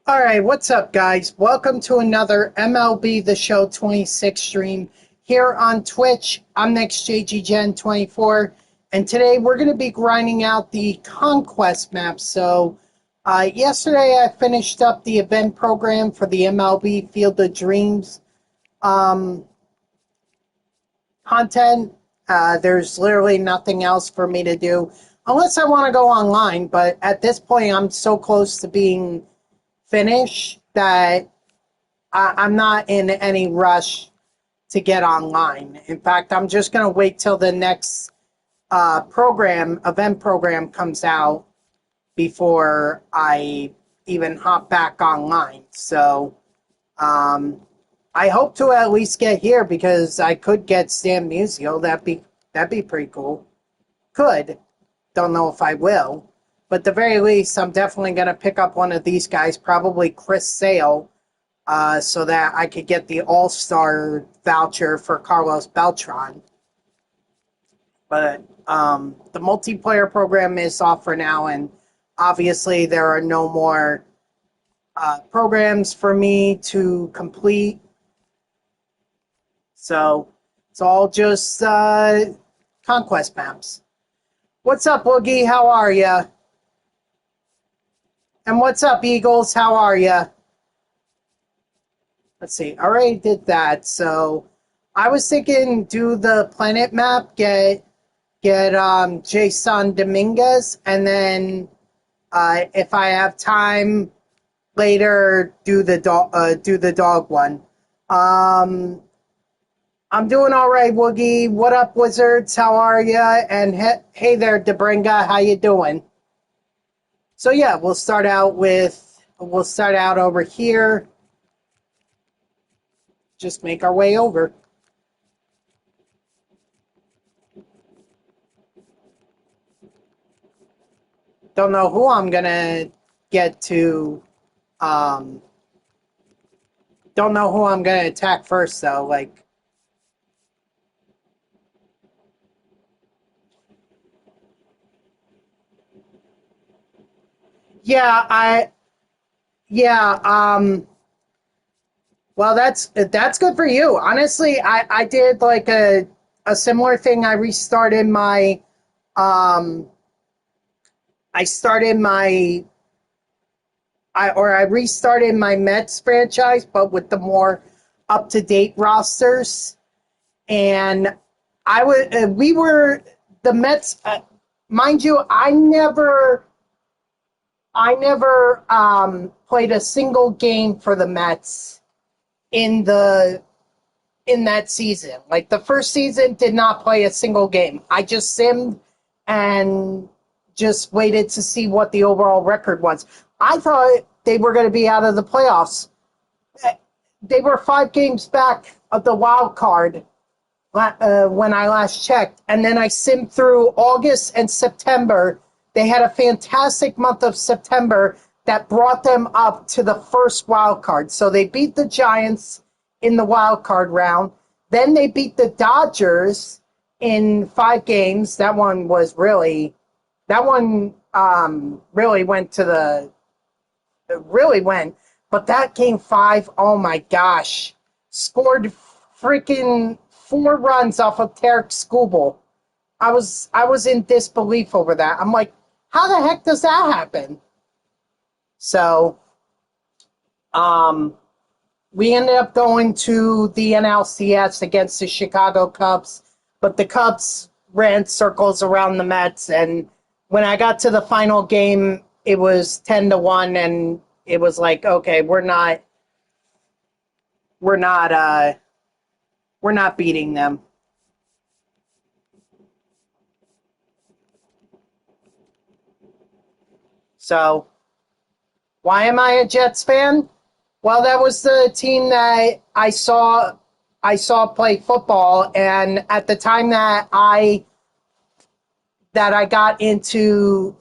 All right, what's up, guys? Welcome to another MLB The Show 26 stream here on Twitch. I'm NextJGGen24, and today we're going to be grinding out the Conquest Map. Yesterday I finished up the event program for the MLB Field of Dreams content. There's literally nothing else for me to do unless I want to go online, but at this point I'm so close to being finished that I'm not in any rush to get online. In fact, I'm just going to wait till the next event program comes out before I even hop back online. I hope to at least get here because I could get Stan Musial. That'd be pretty cool. Could. Don't know if I will. But at the very least, I'm definitely going to pick up one of these guys, probably Chris Sale, so that I could get the All-Star voucher for Carlos Beltran. But the multiplayer program is off for now, and obviously there are no more programs for me to complete. So it's all just conquest maps. What's up, Woogie? How are ya? And what's up, Eagles? How are ya? Let's see. I already did that. So I was thinking do the planet map, get Jasson Dominguez, and then if I have time later, do the dog one. I'm doing all right, Woogie. What up, Wizards? How are ya? And hey there, Debringa. How you doing? So yeah, we'll start out over here. Just make our way over. Don't know who I'm gonna get to. Don't know who I'm gonna attack first though. Like. Yeah, well, that's good for you. Honestly, I did like a similar thing. Um, I restarted my Mets franchise, but with the more up to date rosters. And we were the Mets. Mind you, I never played a single game for the Mets in that season. Like the first season, did not play a single game. I just simmed and just waited to see what the overall record was. I thought they were going to be out of the playoffs. They were 5 games back of the wild card when I last checked, and then I simmed through August and September. They had a fantastic month of September that brought them up to the first wild card. So they beat the Giants in the wild card round. Then they beat the Dodgers in 5 games. That one really went. But that game 5, oh my gosh, scored freaking 4 runs off of Tarek Skubal. I was in disbelief over that. I'm like, how the heck does that happen? So, we ended up going to the NLCS against the Chicago Cubs, but the Cubs ran circles around the Mets, and when I got to the final game, it was 10-1, and it was like, okay, we're not beating them. So, why am I a Jets fan? Well, that was the team that I saw play football, and at the time that I got into,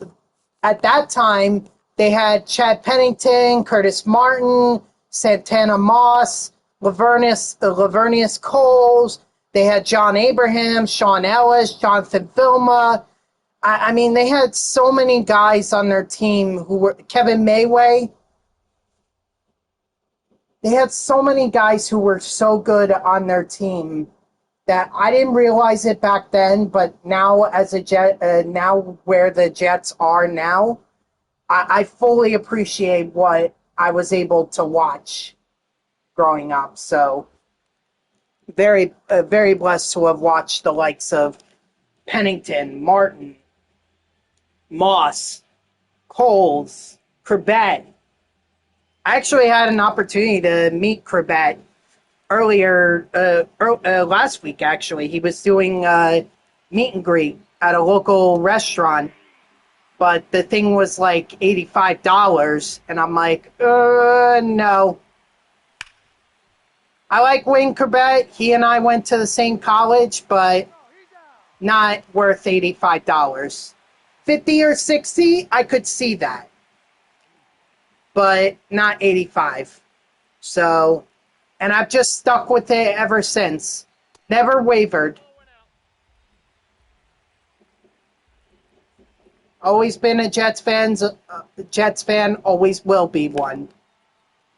at that time they had Chad Pennington, Curtis Martin, Santana Moss, Lavernius Coles. They had John Abraham, Sean Ellis, Jonathan Vilma. I mean, they had so many guys on their team who were Kevin Mayway. They had so many guys who were so good on their team that I didn't realize it back then, but now as a Jet, now where the Jets are now, I fully appreciate what I was able to watch growing up. So very blessed to have watched the likes of Pennington, Martin, Moss, Coles, Corbett. I actually had an opportunity to meet Corbett earlier, last week, actually. He was doing meet and greet at a local restaurant, but the thing was like $85, and I'm like, no. I like Wayne Corbett. He and I went to the same college, but not worth $85. 50 or 60, I could see that, but not 85. So, and I've just stuck with it ever since. Never wavered. Always been a Jets fan, always will be one.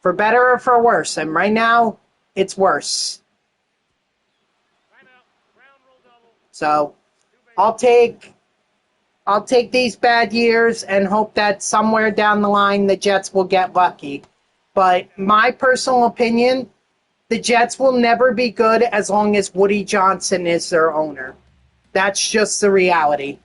For better or for worse. And right now, it's worse. So, I'll take these bad years and hope that somewhere down the line the Jets will get lucky. But my personal opinion, the Jets will never be good as long as Woody Johnson is their owner. That's just the reality.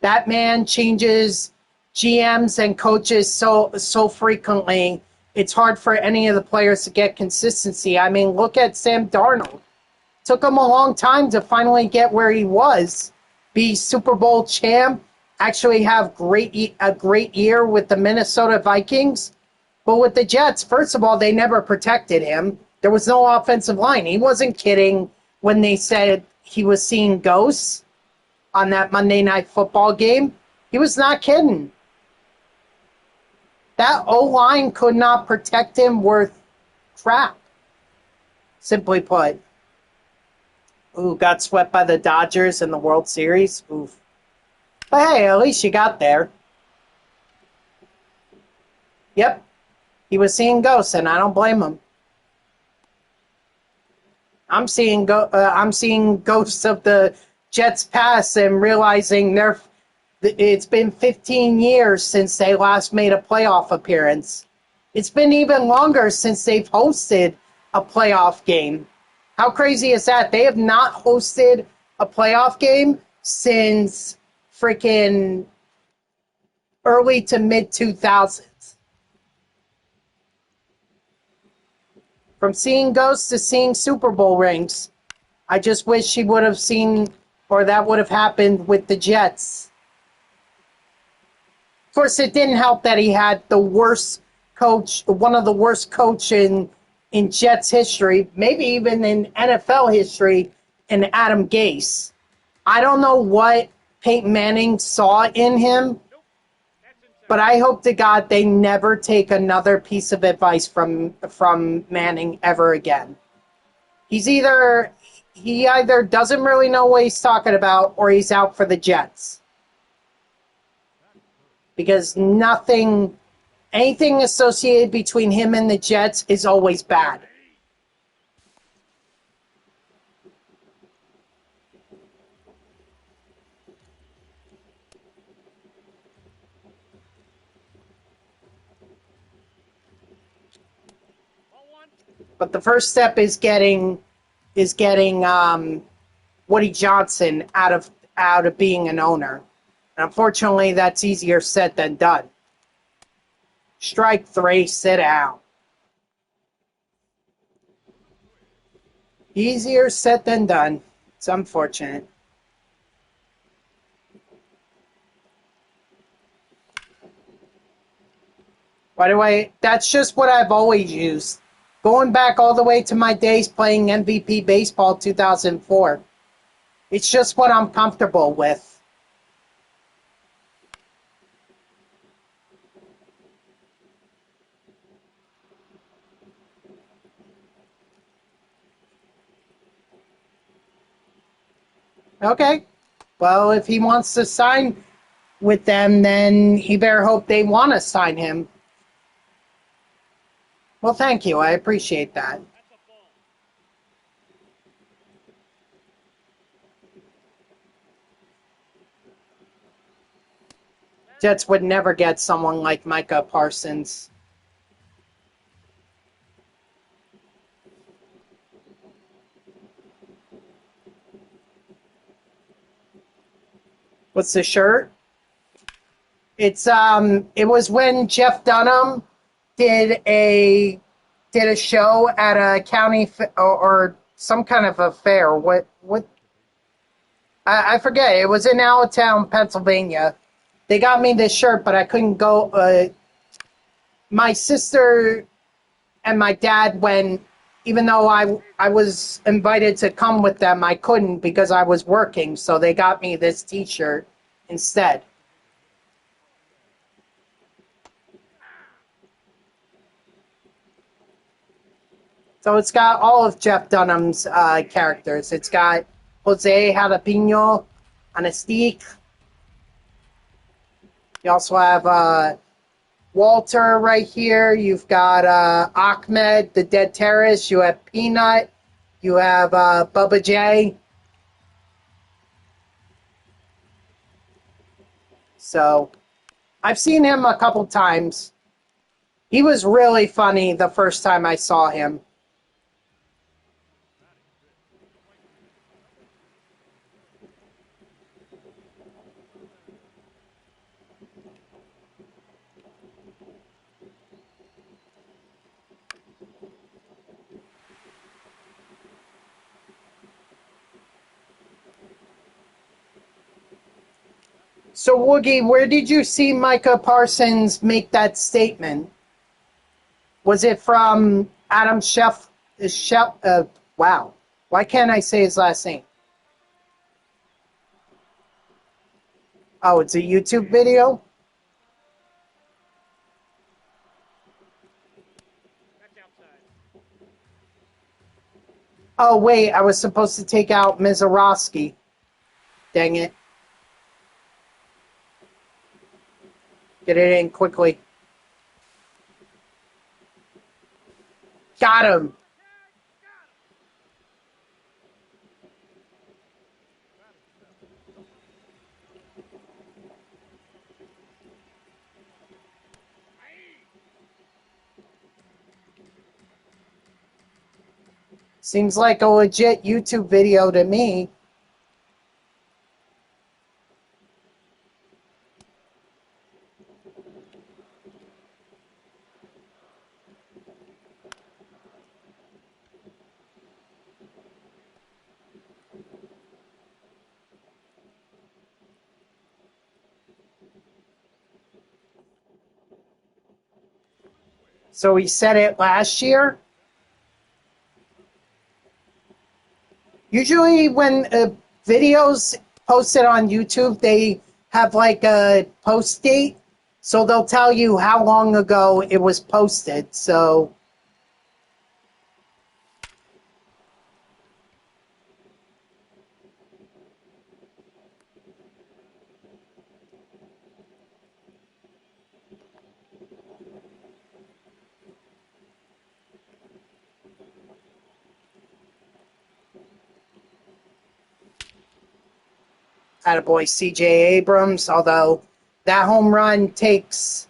That man changes GMs and coaches so frequently. It's hard for any of the players to get consistency. I mean, look at Sam Darnold. Took him a long time to finally get where he was, be Super Bowl champ, actually have a great year with the Minnesota Vikings. But with the Jets, first of all, they never protected him. There was no offensive line. He wasn't kidding when they said he was seeing ghosts on that Monday Night Football game. He was not kidding. That O-line could not protect him worth crap, simply put. Ooh, got swept by the Dodgers in the World Series. Oof. But hey, at least you got there. Yep. He was seeing ghosts, and I don't blame him. I'm seeing ghosts of the Jets past and realizing it's been 15 years since they last made a playoff appearance. It's been even longer since they've hosted a playoff game. How crazy is that? They have not hosted a playoff game since freaking early to mid 2000s. From seeing ghosts to seeing Super Bowl rings. I just wish she would have seen, or that would have happened with the Jets. Of course, it didn't help that he had the worst coach, one of the worst coaches in Jets history, maybe even in NFL history, in Adam Gase. I don't know what Peyton Manning saw in him, but I hope to God they never take another piece of advice from Manning ever again. He either doesn't really know what he's talking about or he's out for the Jets. Because anything associated between him and the Jets is always bad. But the first step is getting Woody Johnson out of being an owner. And unfortunately, that's easier said than done. Strike 3, sit down. Easier said than done. It's unfortunate. That's just what I've always used. Going back all the way to my days playing MVP Baseball 2004. It's just what I'm comfortable with. Okay. Well, if he wants to sign with them, then he better hope they want to sign him. Well, thank you. I appreciate that. Jets would never get someone like Micah Parsons. What's the shirt? It was when Jeff Dunham did a show at a county or some kind of a fair. What I forget. It was in Allentown, Pennsylvania. They got me this shirt, but I couldn't go. My sister and my dad went, even though I was invited to come with them, I couldn't because I was working. So they got me this T-shirt instead. So it's got all of Jeff Dunham's characters. It's got Jose Jalapeno on a stick. You also have Walter right here. You've got Ahmed, the Dead Terrorist. You have Peanut. You have Bubba J. So I've seen him a couple times. He was really funny the first time I saw him. So, Woogie, where did you see Micah Parsons make that statement? Was it from Adam wow. Why can't I say his last name? Oh, it's a YouTube video? Oh, wait, I was supposed to take out Mizorowski. Dang it. Get it in quickly. Got him. Seems like a legit YouTube video to me. So he said it last year. Usually when videos posted on YouTube, they have like a post date. So they'll tell you how long ago it was posted. So attaboy CJ Abrams, although that home run takes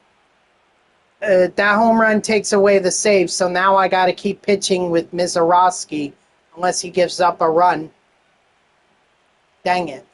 away the save, so now I got to keep pitching with Mizorowski unless he gives up a run. Dang it.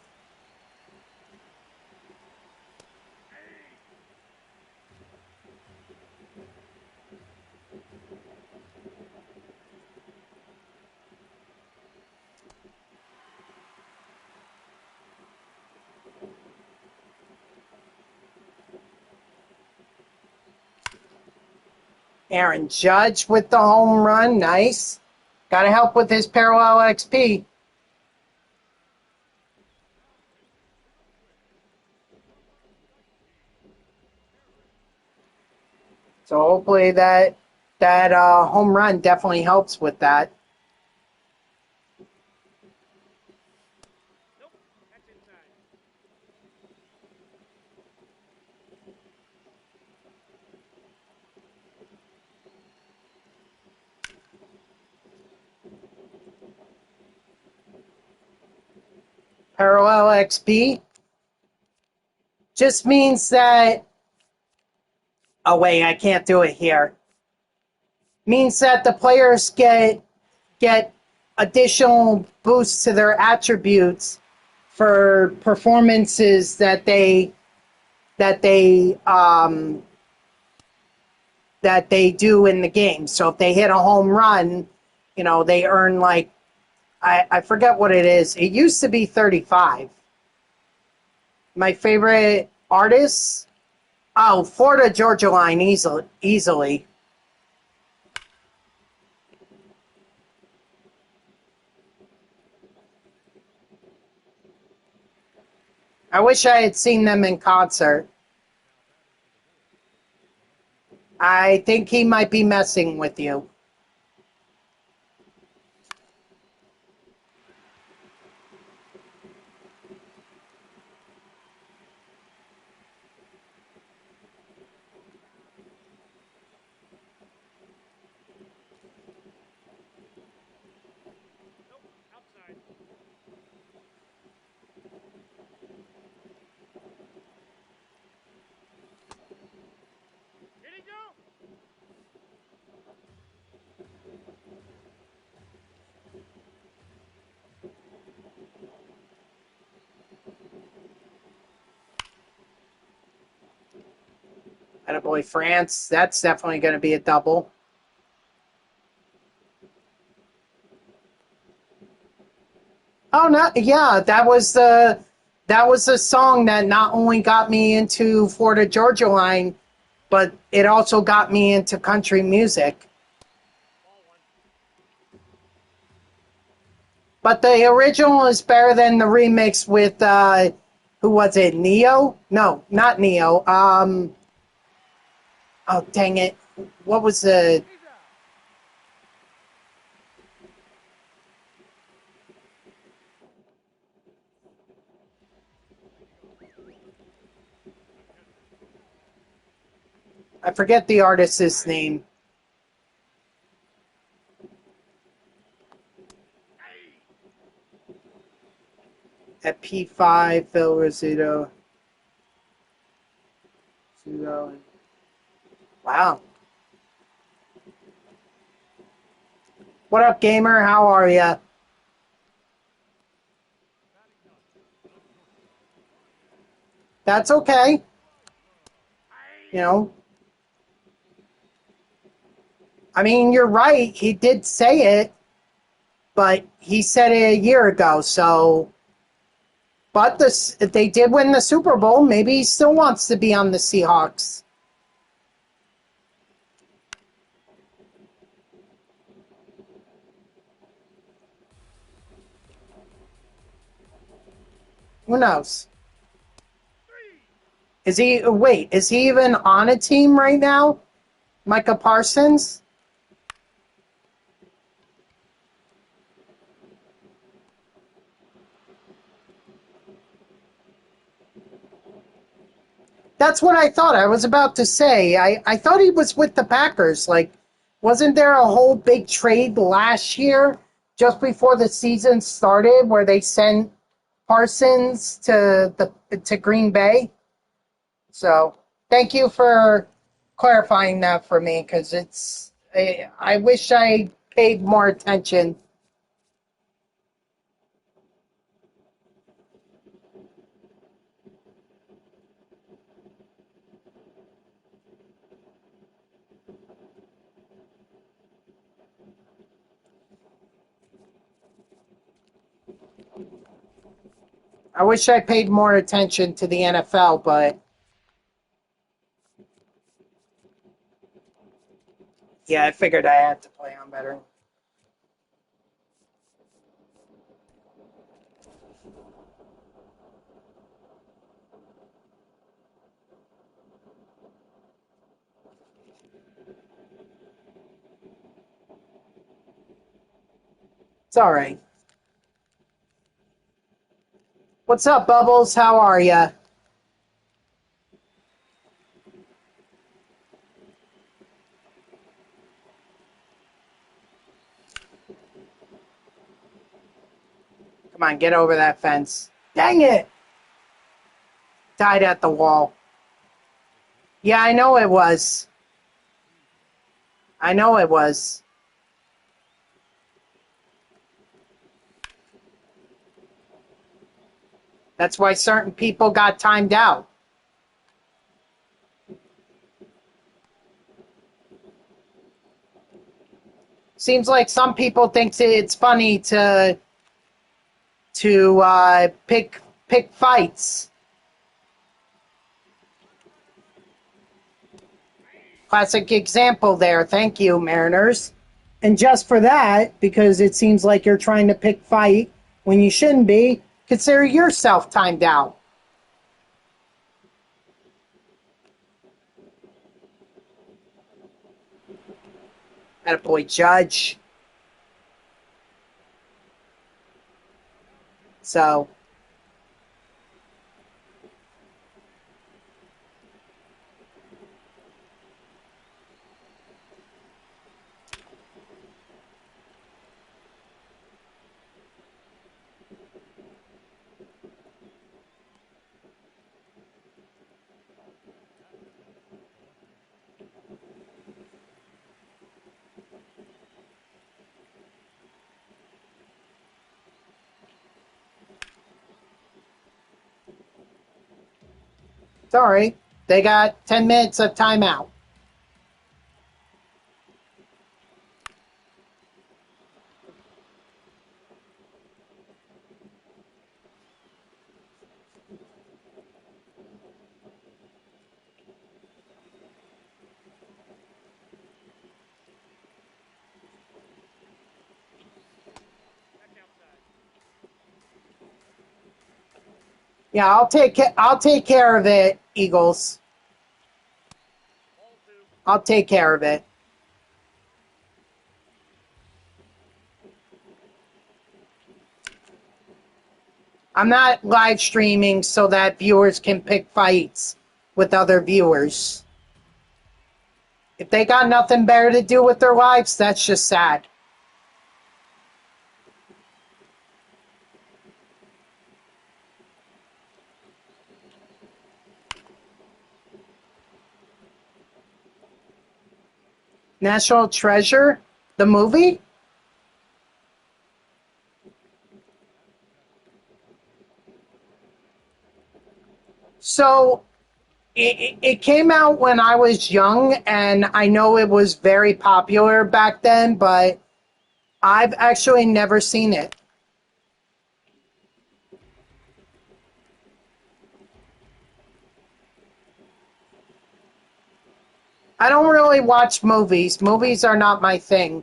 Aaron Judge with the home run. Nice. Got to help with his parallel XP. So hopefully that home run definitely helps with that. Parallel XP just means that, oh wait, I can't do it here. Means that the players get additional boosts to their attributes for performances that they do in the game. So if they hit a home run, they earn like I forget what it is. It used to be 35. My favorite artists? Oh, Florida Georgia Line easily. I wish I had seen them in concert. I think he might be messing with you. Attaboy France. That's definitely going to be a double. Oh no, yeah, that was the song that not only got me into Florida Georgia Line, but it also got me into country music. But the original is better than the remix with who was it? Neo? No, not Neo. Oh dang it! What was the? I forget the artist's name. At P5, Phil Rizzuto. Wow. What up, gamer? How are ya? That's okay. You know, I mean, you're right. He did say it, but he said it a year ago. So, but they did win the Super Bowl. Maybe he still wants to be on the Seahawks. Who knows? Is he? Wait, is he even on a team right now? Micah Parsons? That's what I thought. I was about to say. I thought he was with the Packers. Like, wasn't there a whole big trade last year, just before the season started, where they sent Parsons to Green Bay? So, thank you for clarifying that for me, because I wish I paid more attention. I wish I paid more attention to the NFL, but yeah, I figured I had to play on better. It's all right. What's up, Bubbles? How are ya? Come on, get over that fence. Dang it! Died at the wall. Yeah, I know it was. I know it was. That's why certain people got timed out. Seems like some people think it's funny to pick fights. Classic example there. Thank you, Mariners. And just for that, because it seems like you're trying to pick fight when you shouldn't be, consider yourself timed out. Attaboy, Judge. So, sorry. They got 10 minutes of timeout. Yeah, I'll take care of it, Eagles. I'll take care of it. I'm not live streaming so that viewers can pick fights with other viewers. If they got nothing better to do with their lives, that's just sad. National Treasure, the movie? So it came out when I was young, and I know it was very popular back then, but I've actually never seen it. I don't really watch movies. Movies are not my thing.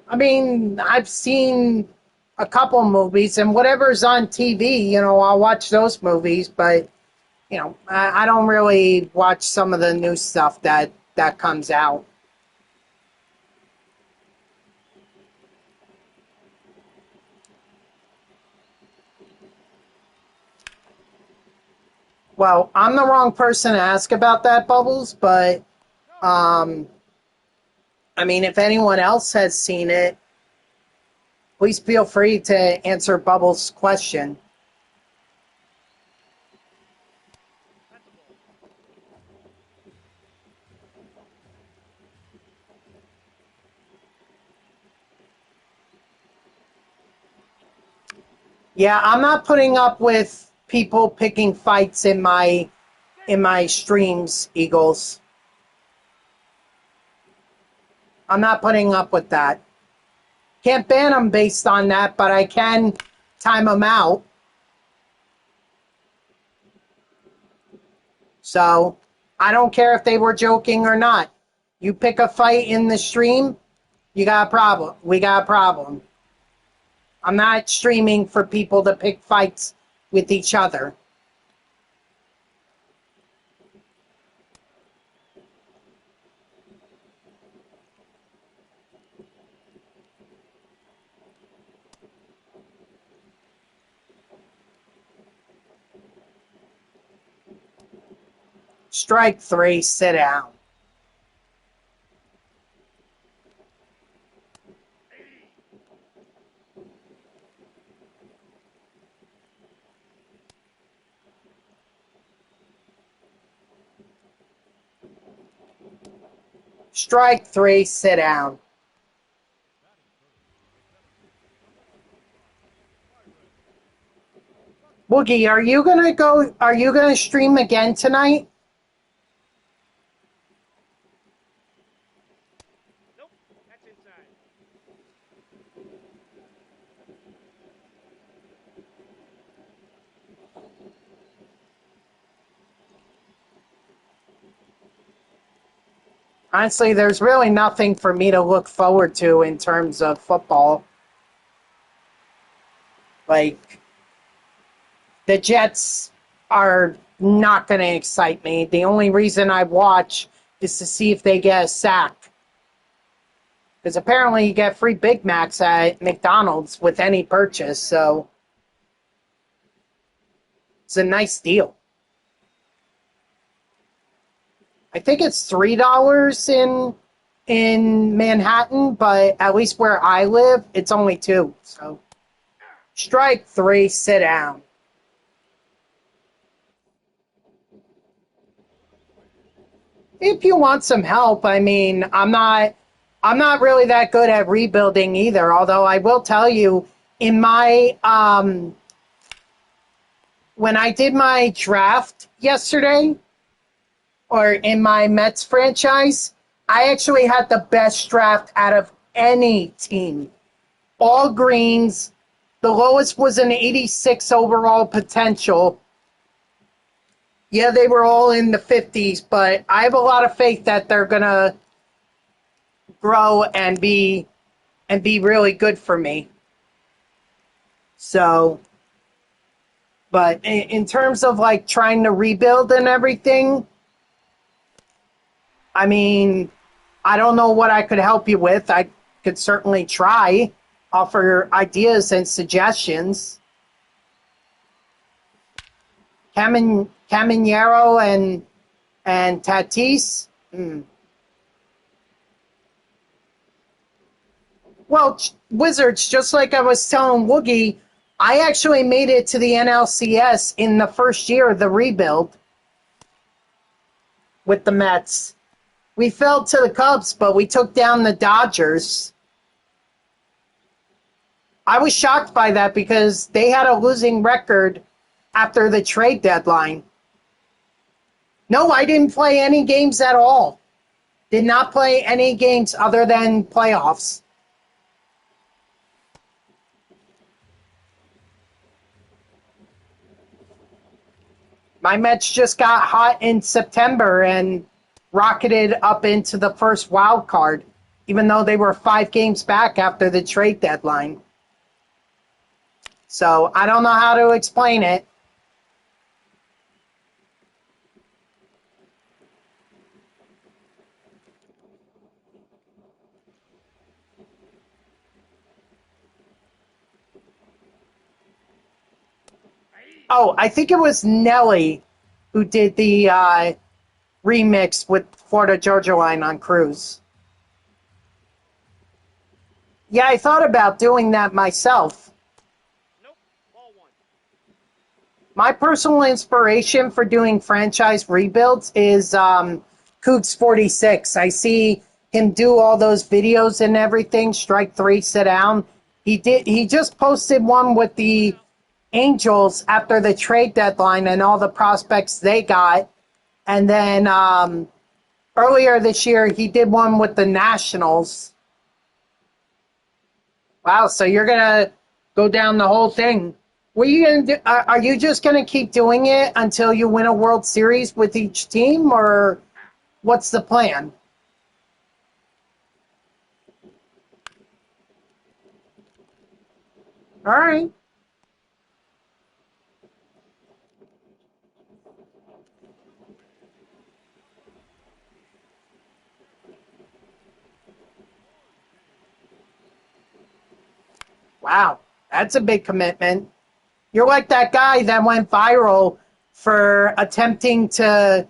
I mean, I've seen a couple movies, and whatever's on TV, I'll watch those movies, but, I don't really watch some of the new stuff that comes out. Well, I'm the wrong person to ask about that, Bubbles, but, um, I mean, if anyone else has seen it, please feel free to answer Bubbles' question. Yeah, I'm not putting up with people picking fights in my streams, Eagles. I'm not putting up with that. Can't ban them based on that, but I can time them out. So I don't care if they were joking or not. You pick a fight in the stream, you got a problem. We got a problem. I'm not streaming for people to pick fights with each other. Strike three, sit down. Strike three, sit down. Woogie, are you gonna stream again tonight? Nope, that's inside. Honestly, there's really nothing for me to look forward to in terms of football. Like, the Jets are not going to excite me. The only reason I watch is to see if they get a sack. Because apparently you get free Big Macs at McDonald's with any purchase, so it's a nice deal. I think it's $3 in Manhattan, but at least where I live, it's only $2. So strike three, sit down. If you want some help, I mean, I'm not really that good at rebuilding either. Although I will tell you, in my when I did my draft yesterday, or in my Mets franchise, I actually had the best draft out of any team. All greens. The lowest was an 86 overall potential. Yeah, they were all in the 50s, but I have a lot of faith that they're going to grow and be really good for me. So, but in terms of like trying to rebuild and everything, I mean, I don't know what I could help you with. I could certainly try, offer ideas and suggestions. Caminero and Tatis. Well, Wizards, just like I was telling Woogie, I actually made it to the NLCS in the first year of the rebuild with the Mets. We fell to the Cubs, but we took down the Dodgers. I was shocked by that because they had a losing record after the trade deadline. No, I didn't play any games at all. Did not play any games other than playoffs. My Mets just got hot in September and rocketed up into the first wild card, even though they were 5 games back after the trade deadline. So I don't know how to explain it. Oh, I think it was Nelly who did the remix with Florida Georgia Line on Cruise. Yeah, I thought about doing that myself. Nope, ball one. My personal inspiration for doing franchise rebuilds is Cougs46. I see him do all those videos and everything. Strike three, sit down. He just posted one with the Angels after the trade deadline and all the prospects they got. And then earlier this year, he did one with the Nationals. Wow, so you're going to go down the whole thing. What are you going to do? Are you just going to keep doing it until you win a World Series with each team, or what's the plan? All right. Wow, that's a big commitment. You're like that guy that went viral for attempting to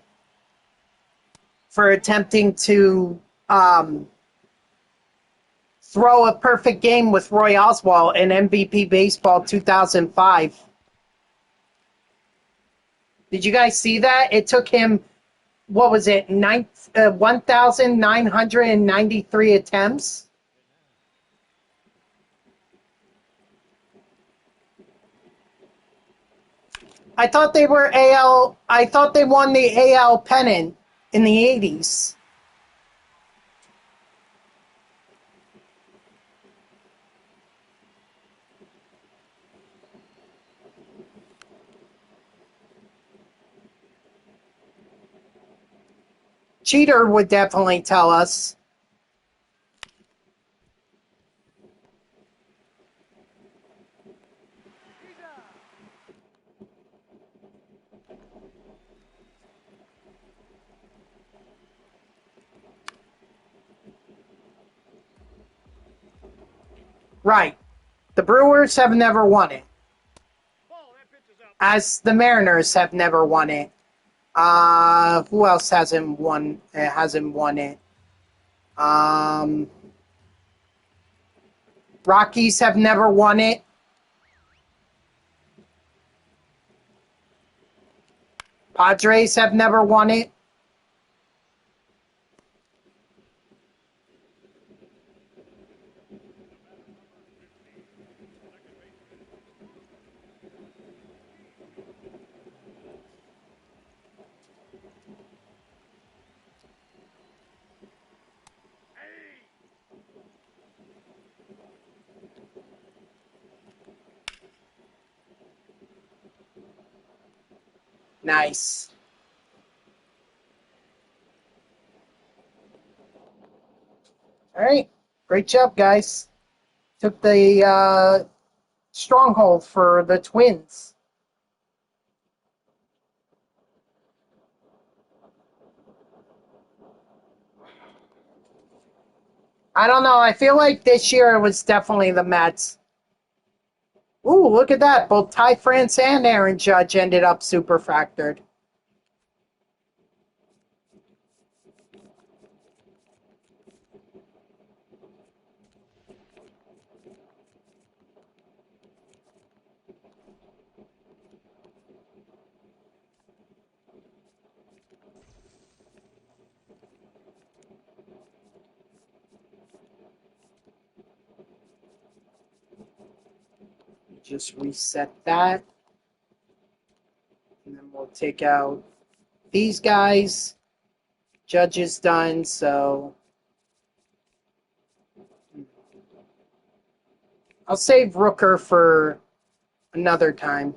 throw a perfect game with Roy Oswalt in MVP Baseball 2005. Did you guys see that? It took him what was it, 1,993 attempts? I thought they were AL. I thought they won the AL pennant in the 80s. Cheater would definitely tell us. Right. The Brewers have never won it, Ball, that pitch is up. as the Mariners have never won it. Who else hasn't won? Hasn't won it? Rockies have never won it. Padres have never won it. Nice. All right. Great job, guys. Took the stronghold for the Twins. I don't know. I feel like this year it was definitely the Mets. Ooh, look at that. Both Ty France and Aaron Judge ended up super factored. Just reset that. And then we'll take out these guys. Judge is done, so I'll save Rooker for another time.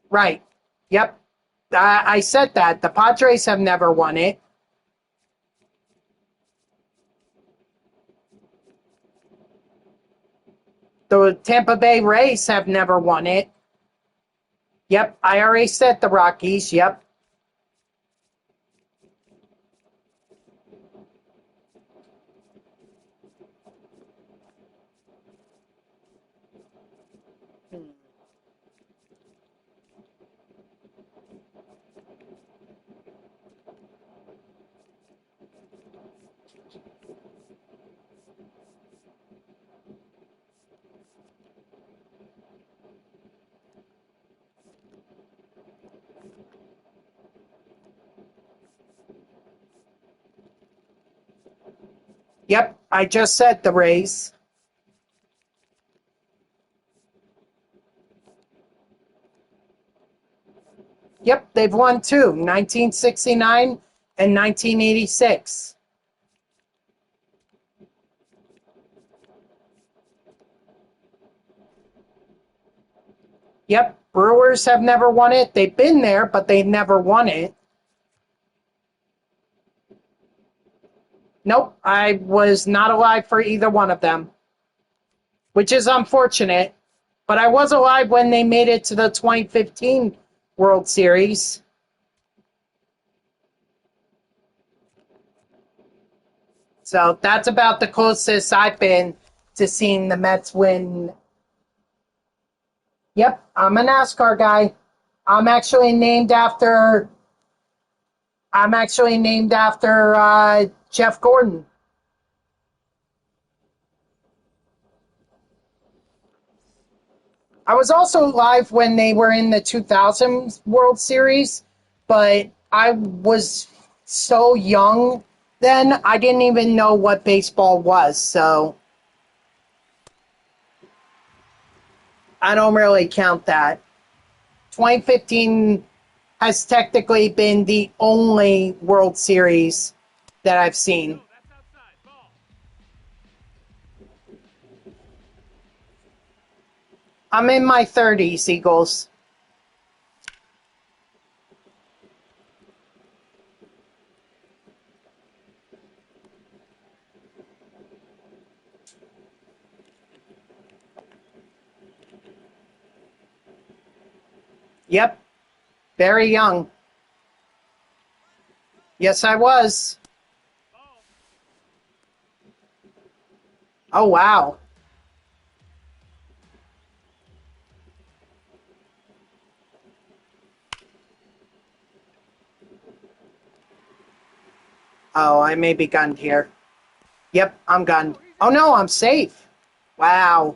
Right. Yep. I said that. The Padres have never won it. The Tampa Bay Rays have never won it. Yep. I already said the Rockies. Yep. Yep. I just said the Rays. Yep. They've won two, 1969 and 1986. Yep. Brewers have never won it. They've been there, but they've never won it. Nope. I was not alive for either one of them, which is unfortunate. But I was alive when they made it to the 2015 World Series. So that's about the closest I've been to seeing the Mets win. Yep, I'm a NASCAR guy. I'm actually named after. Jeff Gordon. I was also live when they were in the 2000 World Series, but I was so young then, I didn't even know what baseball was, so I don't really count that. 2015 has technically been the only World Series that I've seen. No, that's outside. Ball. I'm in my 30s, Eagles. Yep, very young. Yes, I was. Ball. Oh, wow. Oh, I may be gunned here. Yep, I'm gunned. Oh, no, I'm safe. Wow.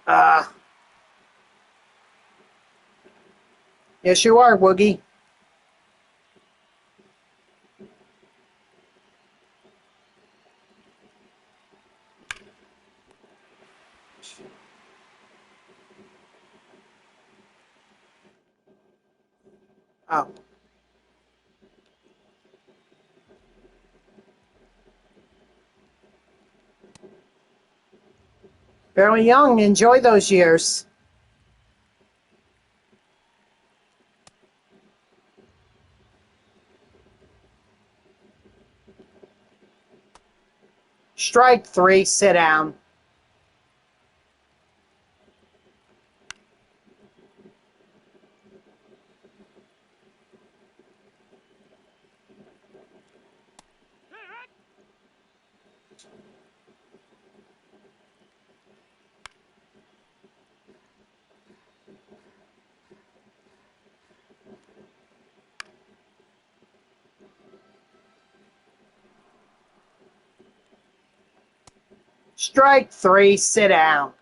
Uh, yes, you are, Woogie. Oh. Fairly young. Enjoy those years. Strike three, sit down. Strike three, sit down.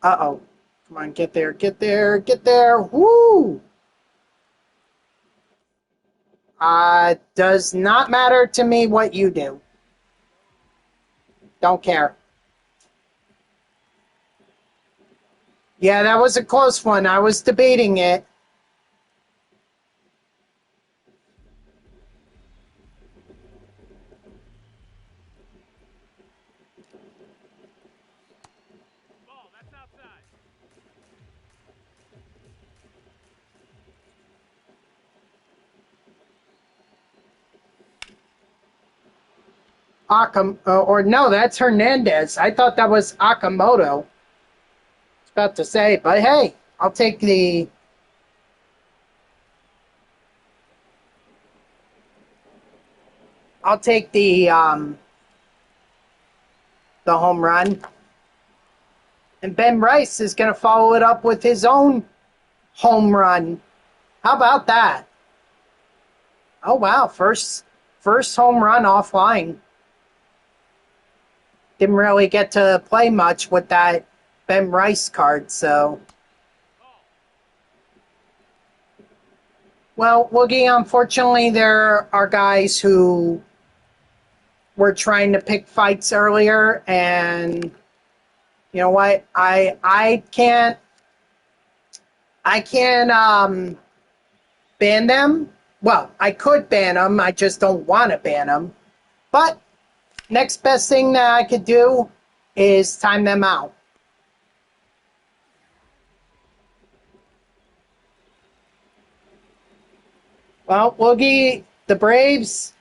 Uh-oh. Come on, get there, get there, get there. Woo! Does not matter to me what you do. Don't care. Yeah, that was a close one. I was debating it. Ball. That's outside. Or no, that's Hernandez. I thought that was Akamoto. I was about to say, but hey, I'll take the home run. And Ben Rice is going to follow it up with his own home run. How about that? Oh wow, first home run offline. Didn't really get to play much with that Ben Rice card, so Ball. well, Woogie, unfortunately there are guys who were trying to pick fights earlier, and you know what? I can't ban them. Well, I could ban them. I just don't want to ban them. But next best thing that I could do is time them out. Well, Woogie, the Braves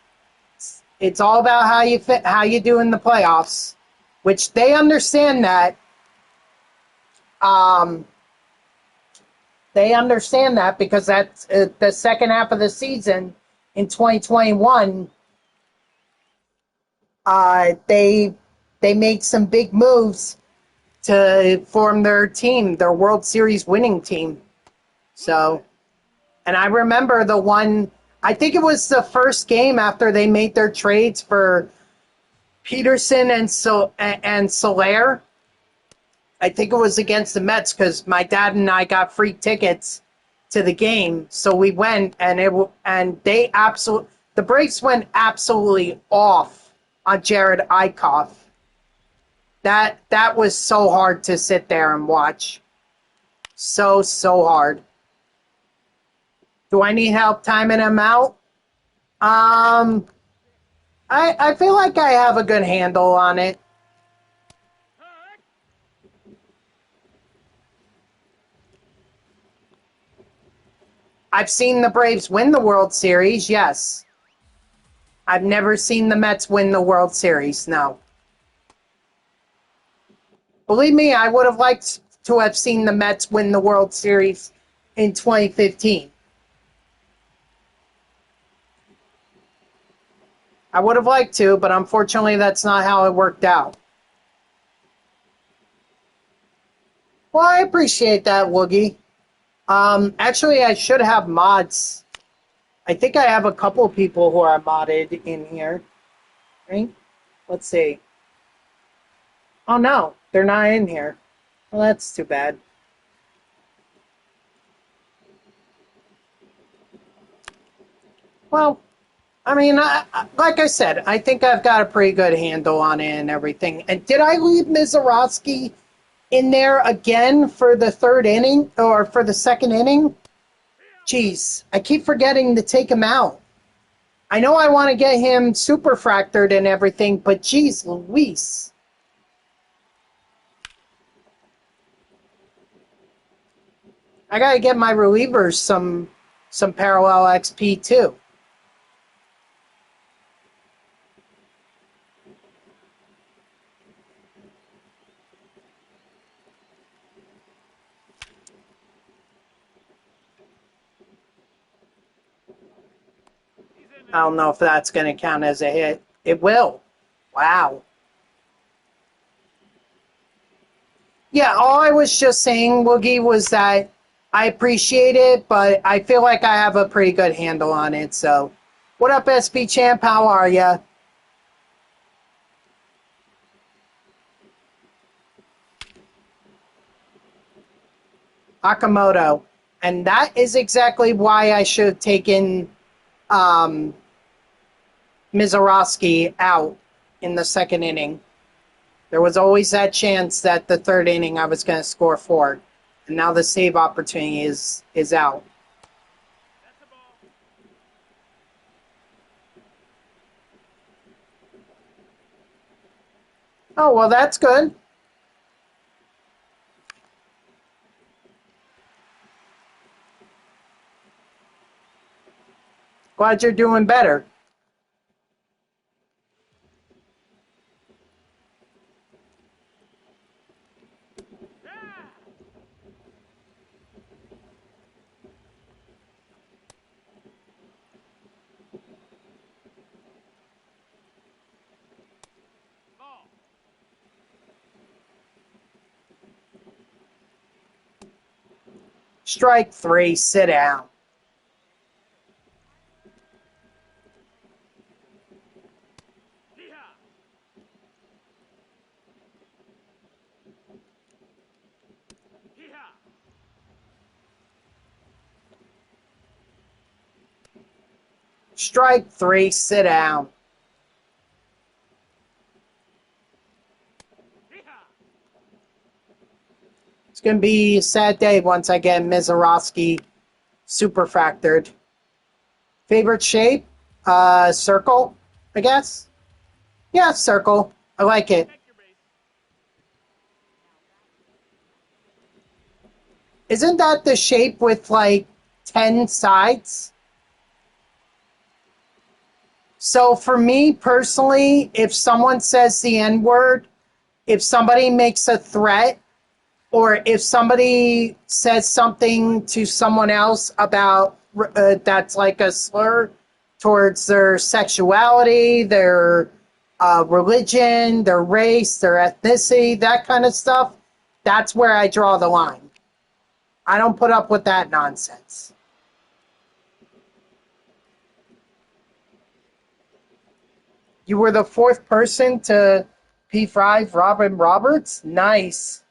It's all about how you fit, how you do in the playoffs, which they understand that. Um, they understand that because that's the second half of the season in 2021. They made some big moves to form their team, their World Series winning team. So, and I remember the one. I think it was the first game after they made their trades for Peterson and Soler. I think it was against the Mets because my dad and I got free tickets to the game, so we went and they absolutely the Braves went absolutely off on Jared Eichhoff. That was so hard to sit there and watch. So hard. Do I need help timing him out? Um, I feel like I have a good handle on it. I've seen the Braves win the World Series, yes. I've never seen the Mets win the World Series, no. Believe me, I would have liked to have seen the Mets win the World Series in 2015. I would have liked to, but unfortunately that's not how it worked out. Well, I appreciate that, Woogie. Actually, I should have mods. I think I have a couple people who are modded in here. Right? Let's see. Oh, no. They're not in here. Well, that's too bad. Well, I mean, like I said, I think I've got a pretty good handle on it and everything. And did I leave Mizorowski in there again for the third inning or for the second inning? Jeez, I keep forgetting to take him out. I know I want to get him super fractured and everything, but geez, Luis. I gotta get my relievers some parallel XP too. I don't know if that's going to count as a hit. It will. Wow. Yeah, all I was just saying, Woogie, was that I appreciate it, but I feel like I have a pretty good handle on it. So, what up, SB Champ? How are ya? Akamoto. And that is exactly why I should have taken um, Mizorowski out in the second inning. There was always that chance that the third inning I was going to score four. And now the save opportunity is out. That's the ball. Oh, well, that's good. Glad you're doing better. Yeah. Ball. Strike three, sit down. Hee-haw. Hee-haw. Strike three, sit down. Hee-haw. It's going to be a sad day once I get Mizorowski super factored. Favorite shape? Circle, I guess? Yeah, circle. I like it. Take your base. Isn't that the shape with like 10 sides? So for me personally, if someone says the N word, if somebody makes a threat, or if somebody says something to someone else about that's like a slur towards their sexuality, their religion, their race, their ethnicity, that kind of stuff, that's where I draw the line. I don't put up with that nonsense. You were the fourth person to P5 Robin Roberts? Nice.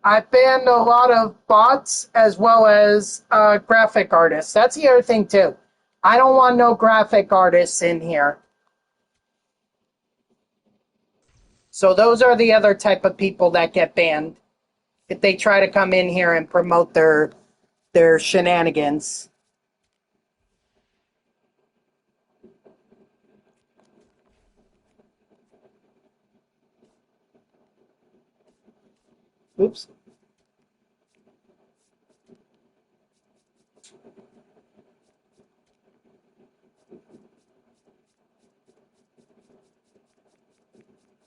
I banned a lot of bots as well as graphic artists. That's the other thing, too. I don't want no graphic artists in here. So those are the other type of people that get banned if they try to come in here and promote their shenanigans. Oops.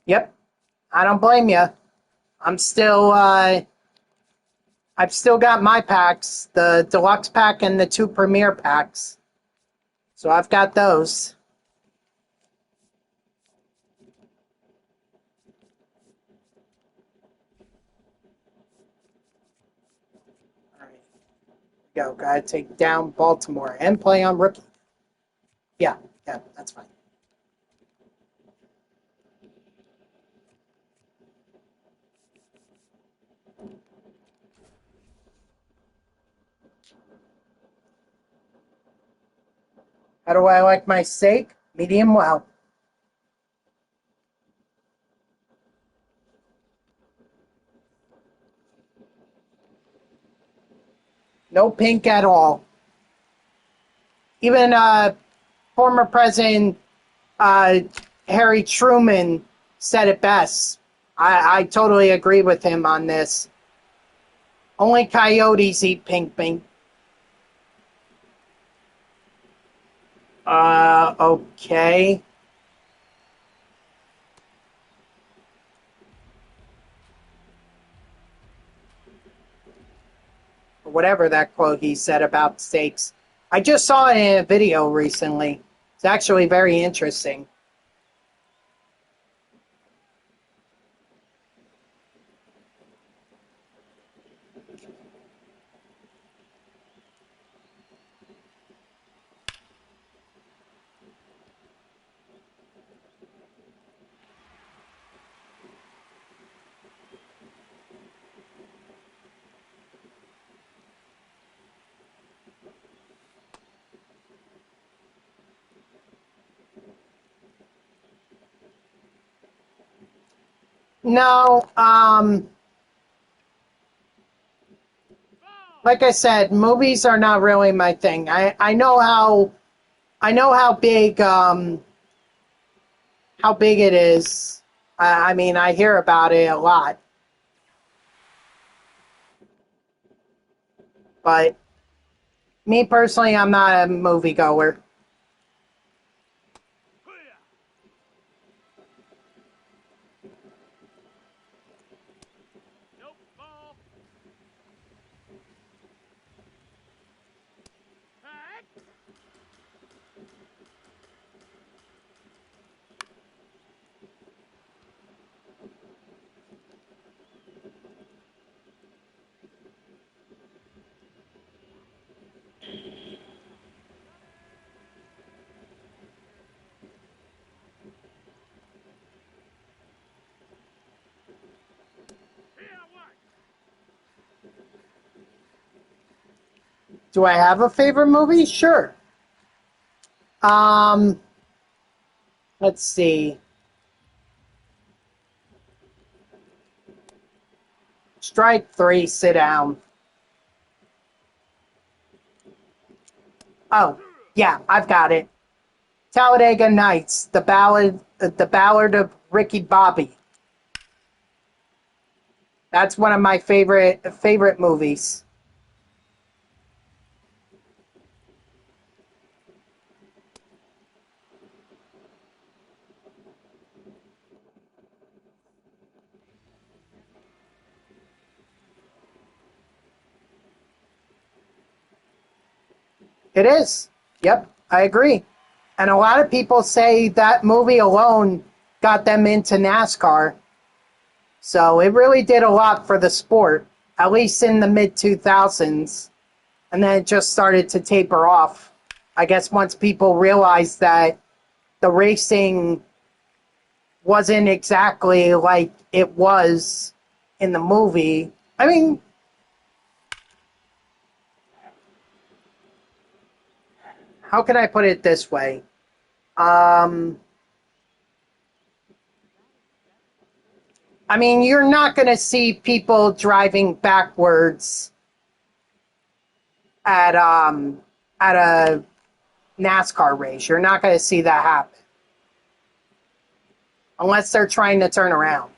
Yep. I don't blame you. I'm still I've still got my packs, the deluxe pack and the two premier packs. So I've got those. All right. Go. Gotta take down Baltimore and play on rookie. Yeah, that's fine. How do I like my steak? Medium well. No pink at all. Even former President uh, Harry Truman said it best. I totally agree with him on this. Only coyotes eat pink. Okay. Whatever that quote he said about steaks. I just saw it in a video recently. It's actually very interesting. No, like I said, movies are not really my thing. I know how big it is. I mean, I hear about it a lot, but me personally, I'm not a moviegoer. Nope, ball. Heck. Here, what? Do I have a favorite movie? Sure. Um, let's see. Strike three. Sit down. Oh, yeah, I've got it. Talladega Nights, the ballad of Ricky Bobby. That's one of my favorite movies. It is. Yep, I agree. And a lot of people say that movie alone got them into NASCAR. So it really did a lot for the sport, at least in the mid 2000s. And then it just started to taper off. I guess once people realized that the racing wasn't exactly like it was in the movie. I mean, how can I put it this way? Um, I mean, you're not going to see people driving backwards at at a NASCAR race. You're not going to see that happen unless they're trying to turn around.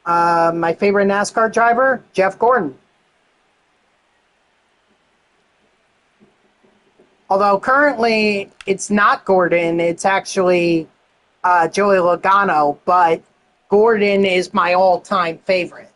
My favorite NASCAR driver, Jeff Gordon. Although currently it's not Gordon, it's actually Joey Logano, but Gordon is my all-time favorite.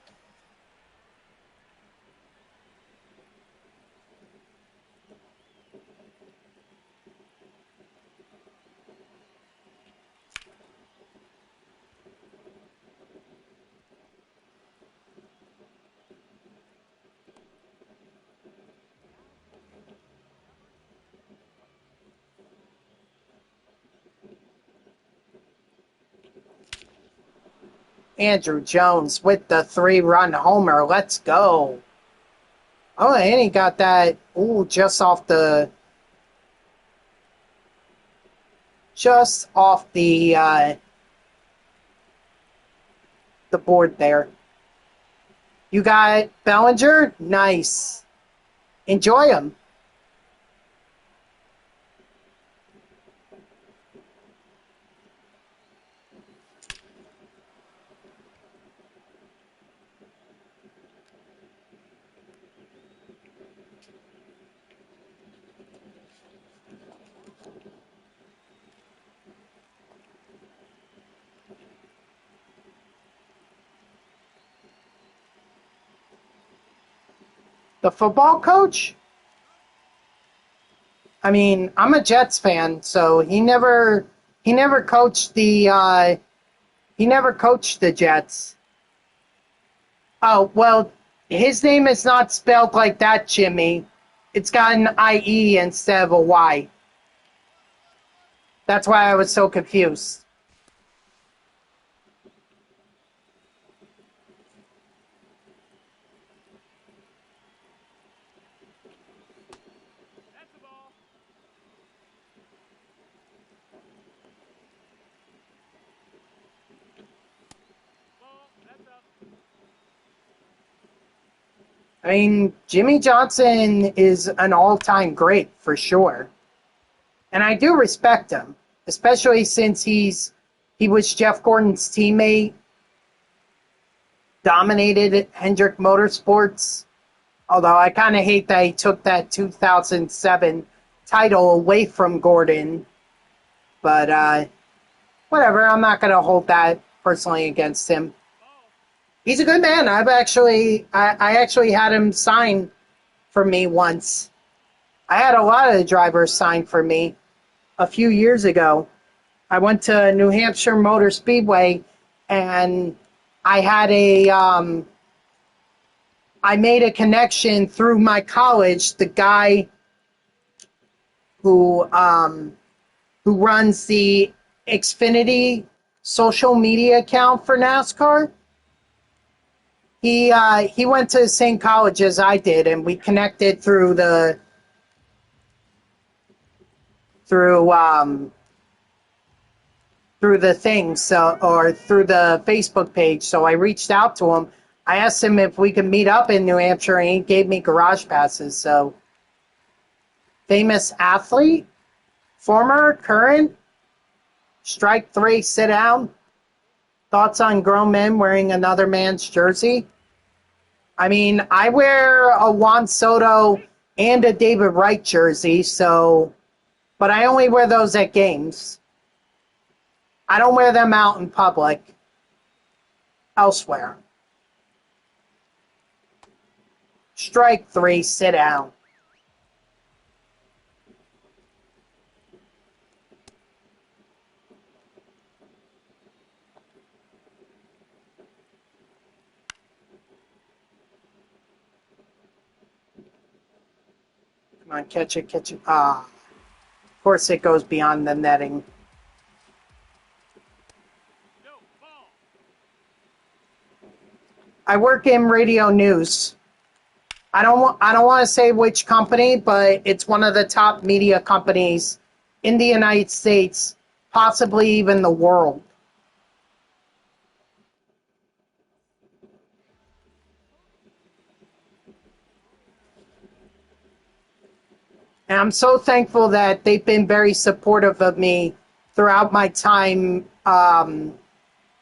Andrew Jones with the 3-run homer. Let's go. Oh, and he got that. Ooh, just off the board there. You got Bellinger. Nice. Enjoy him. The football coach? I mean, I'm a Jets fan, so he never coached the Jets. Oh, well, his name is not spelled like that, Jimmy. It's got an IE instead of a Y. That's why I was so confused. That's the ball. Ball. That's up. I mean, Jimmy Johnson is an all-time great for sure. And I do respect him, especially since he was Jeff Gordon's teammate, dominated Hendrick Motorsports. Although I kind of hate that he took that 2007 title away from Gordon. But whatever, I'm not going to hold that personally against him. Ball. He's a good man. I actually had him sign for me once. I had a lot of the drivers sign for me a few years ago. I went to New Hampshire Motor Speedway, and I had I made a connection through my college. The guy who runs the Xfinity social media account for NASCAR. He went to the same college as I did, and we connected through through the thing, or through the Facebook page. So I reached out to him. I asked him if we could meet up in New Hampshire, and he gave me garage passes. So, famous athlete, former, current, strike three, sit down. Thoughts on grown men wearing another man's jersey? I mean, I wear a Juan Soto and a David Wright jersey, so, but I only wear those at games. I don't wear them out in public elsewhere. Strike three, sit down. Come on, catch it, catch it. Ah, of course it goes beyond the netting. No, ball. I work in radio news. I don't want to say which company, but it's one of the top media companies in the United States, possibly even the world. And I'm so thankful that they've been very supportive of me throughout my time that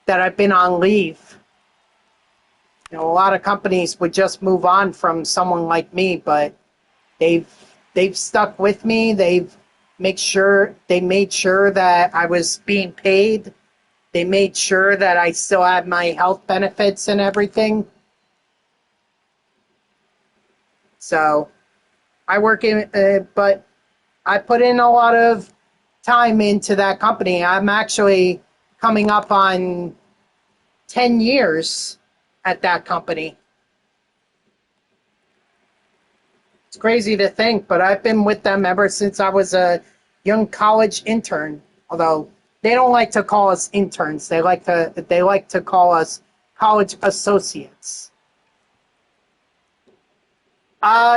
I've been on leave. You know, a lot of companies would just move on from someone like me, but they've stuck with me. They made sure that I was being paid. They made sure that I still had my health benefits and everything. So I work in, but I put in a lot of time into that company. I'm actually coming up on 10 years at that company. It's crazy to think, but I've been with them ever since I was a young college intern. Although they don't like to call us interns, they like to call us college associates.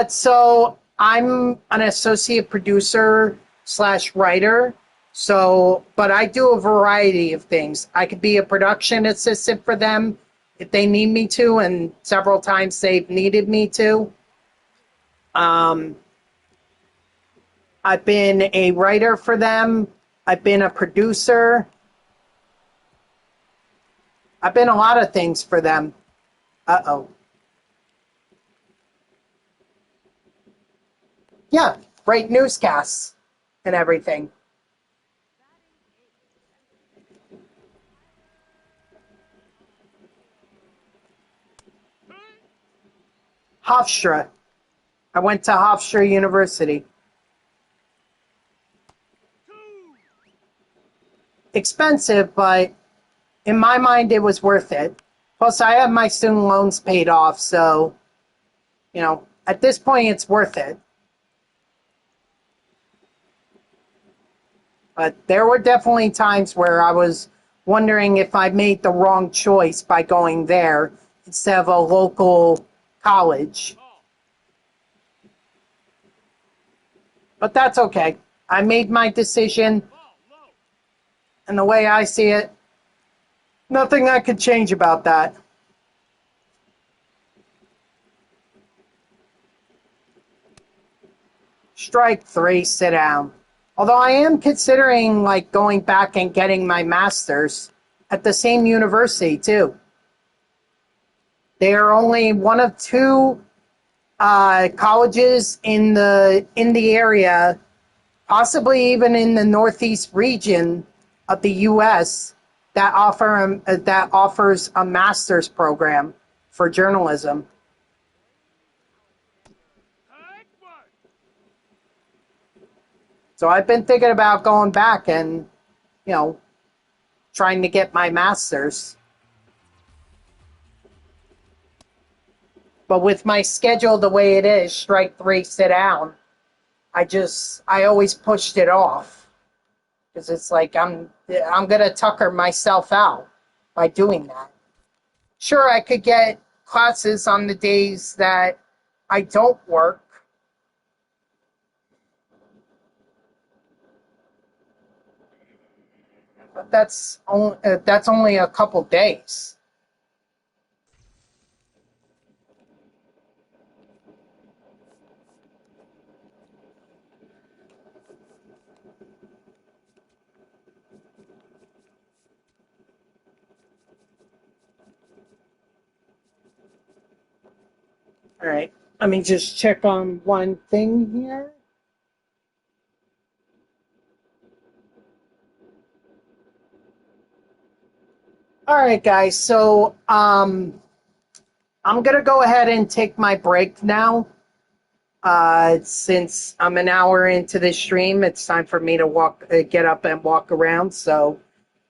So I'm an associate producer slash writer. So, but I do a variety of things. I could be a production assistant for them if they need me to, and several times they've needed me to. Um, I've been a writer for them. I've been a producer. I've been a lot of things for them. Uh-oh. Yeah, great newscasts and everything. Hofstra. I went to Hofstra University. Expensive, but in my mind, it was worth it. Plus, I have my student loans paid off, so, you know, at this point, it's worth it. But there were definitely times where I was wondering if I made the wrong choice by going there instead of a local college. But that's okay. I made my decision, and the way I see it, nothing I could change about that. Strike three, sit down. Although I am considering like going back and getting my master's at the same university too. They are only one of two colleges in the area, possibly even in the northeast region of the U.S. that offers a master's program for journalism. So I've been thinking about going back and, you know, trying to get my master's. But with my schedule the way it is, strike three, sit down, I always pushed it off. Because it's like I'm going to tucker myself out by doing that. Sure, I could get classes on the days that I don't work. But that's only a couple days. All right. Let me just check on one thing here. All right, guys. So, I'm gonna go ahead and take my break now. Since I'm an hour into the stream, it's time for me to get up and walk around. So,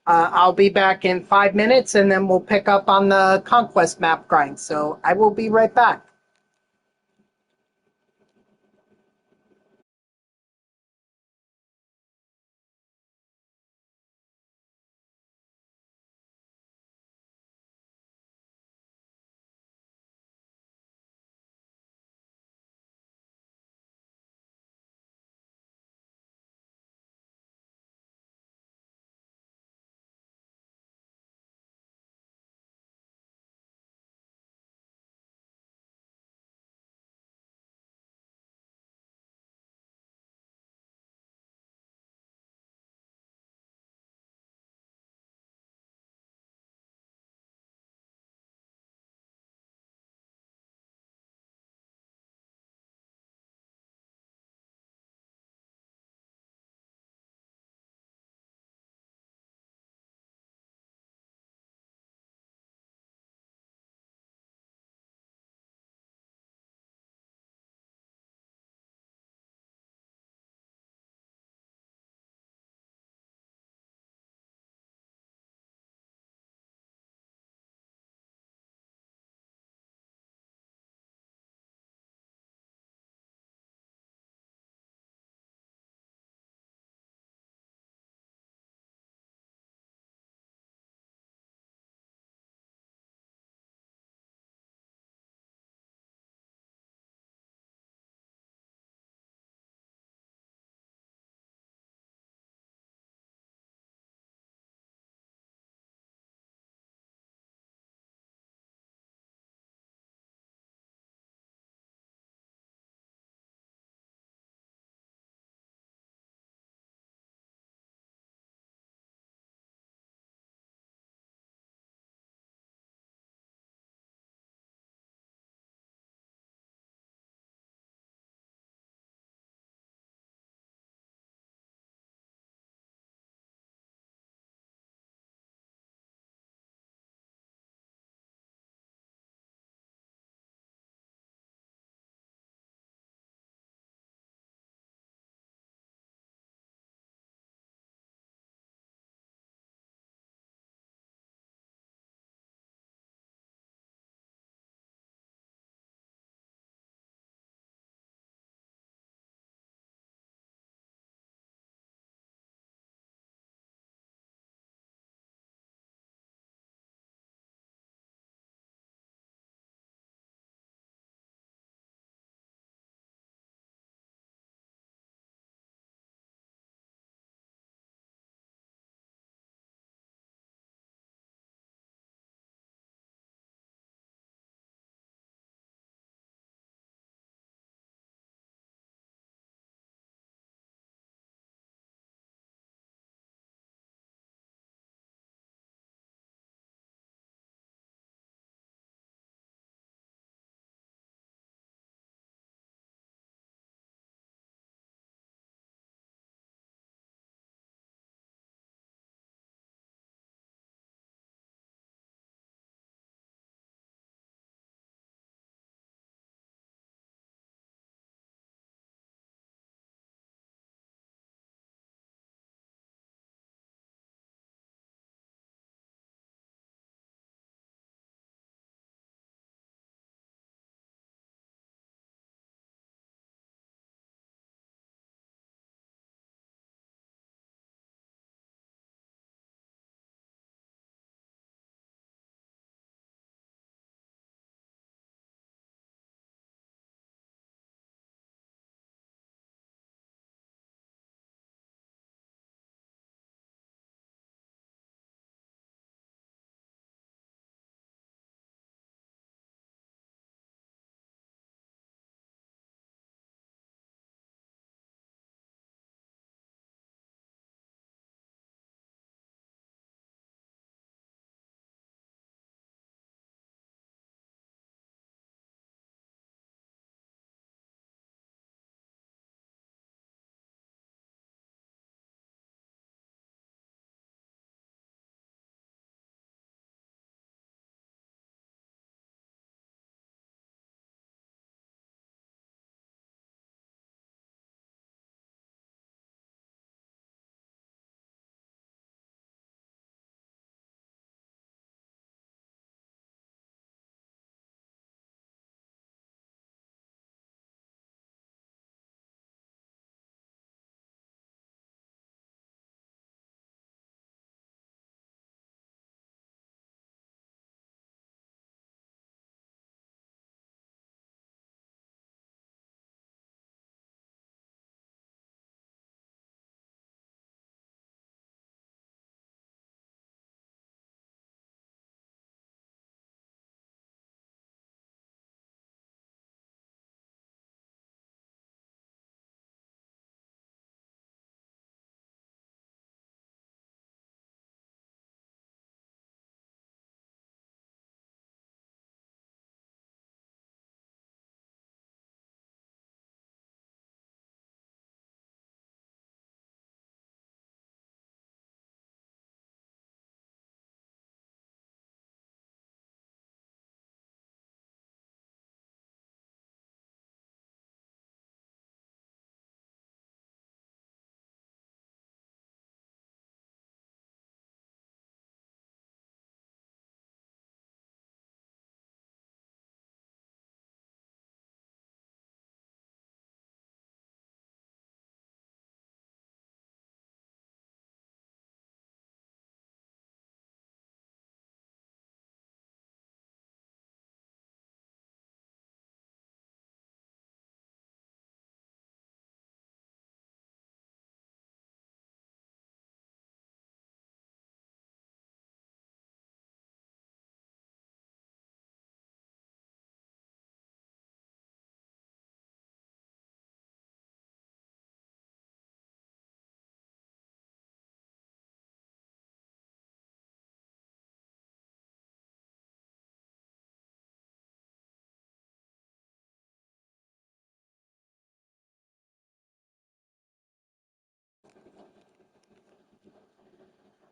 I'll be back in 5 minutes, and then we'll pick up on the conquest map grind. So, I will be right back.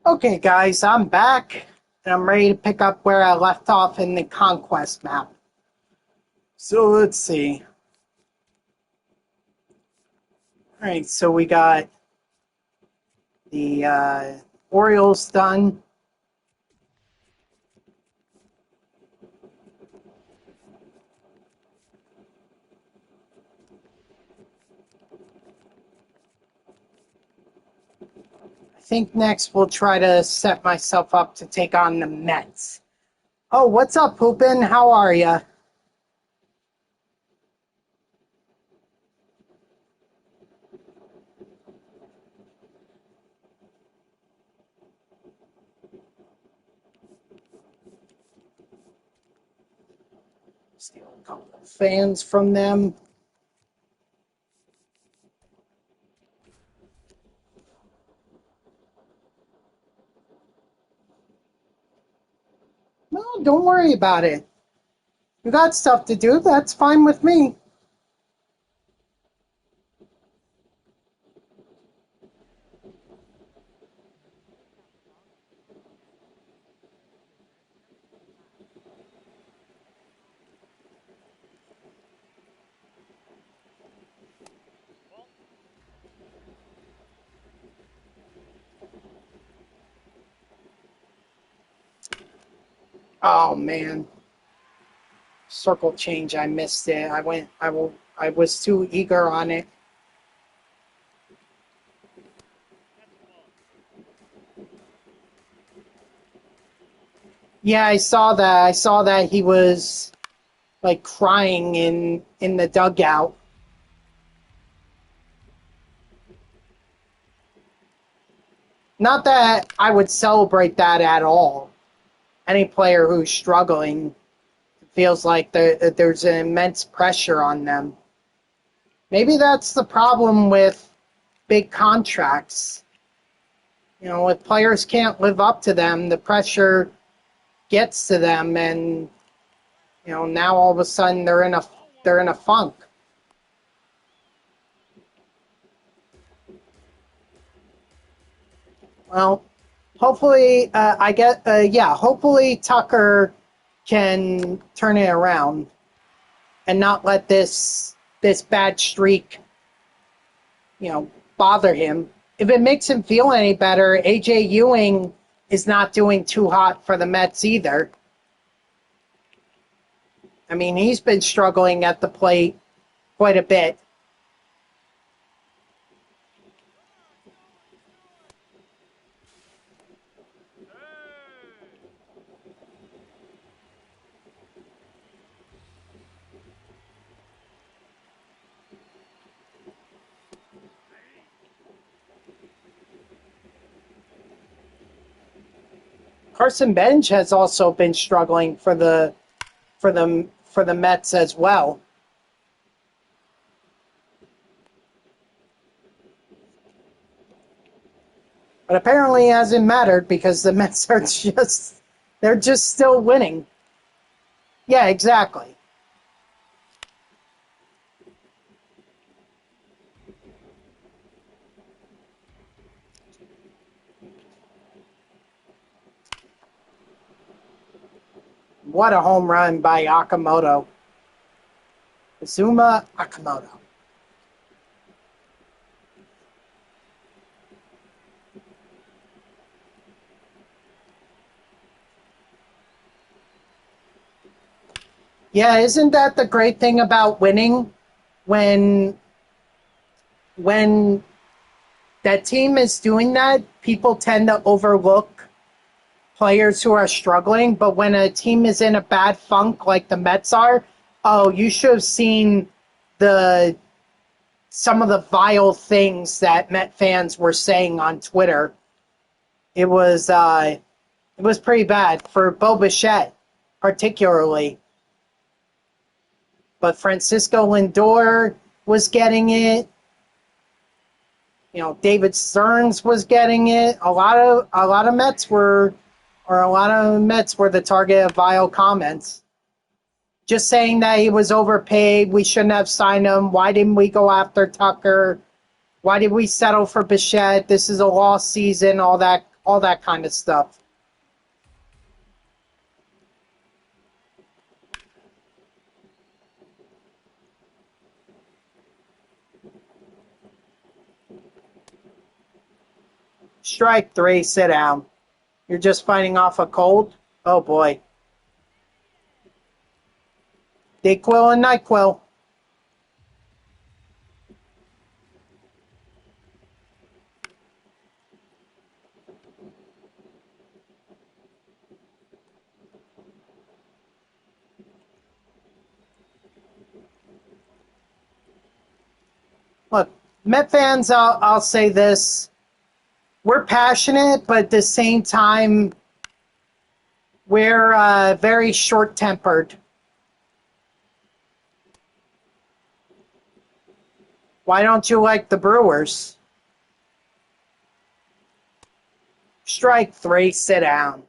Okay, guys, I'm back, and I'm ready to pick up where I left off in the Conquest map. So let's see. Alright, so we got the Orioles done. I think next we'll try to set myself up to take on the Mets. Oh, what's up, Poopin? How are ya? Steal a couple of fans from them. No, don't worry about it. You got stuff to do, that's fine with me. Oh man. Circle change, I missed it. I was too eager on it. Yeah, I saw that. I saw that he was like crying in the dugout. Not that I would celebrate that at all. Any player who's struggling feels like there's an immense pressure on them. Maybe that's the problem with big if players can't live up to them, the pressure gets to them, and now all of a sudden they're in a funk. Well, hopefully, hopefully Tucker can turn it around and not let this bad streak, bother him. If it makes him feel any better, AJ Ewing is not doing too hot for the Mets either. I mean, he's been struggling at the plate quite a bit. Carson Bench has also been struggling for the Mets as well. But apparently it hasn't mattered because the Mets are they're just still winning. Yeah, exactly. What a home run by Akamoto. Azuma Akamoto. Yeah, isn't that the great thing about winning? When that team is doing that, people tend to overlook players who are struggling, but when a team is in a bad funk like the Mets are, oh, you should have seen some of the vile things that Met fans were saying on Twitter. It was pretty bad for Bo Bichette, particularly. But Francisco Lindor was getting it. David Stearns was getting it. A lot of Mets were the target of vile comments. Just saying that he was overpaid. We shouldn't have signed him. Why didn't we go after Tucker? Why did we settle for Bichette? This is a lost season. All all that kind of stuff. Strike three, sit down. You're just fighting off a cold? Oh boy. Dayquil and NyQuil. Look, Met fans, I'll say this. We're passionate, but at the same time, we're very short-tempered. Why don't you like the Brewers? Strike three, sit down.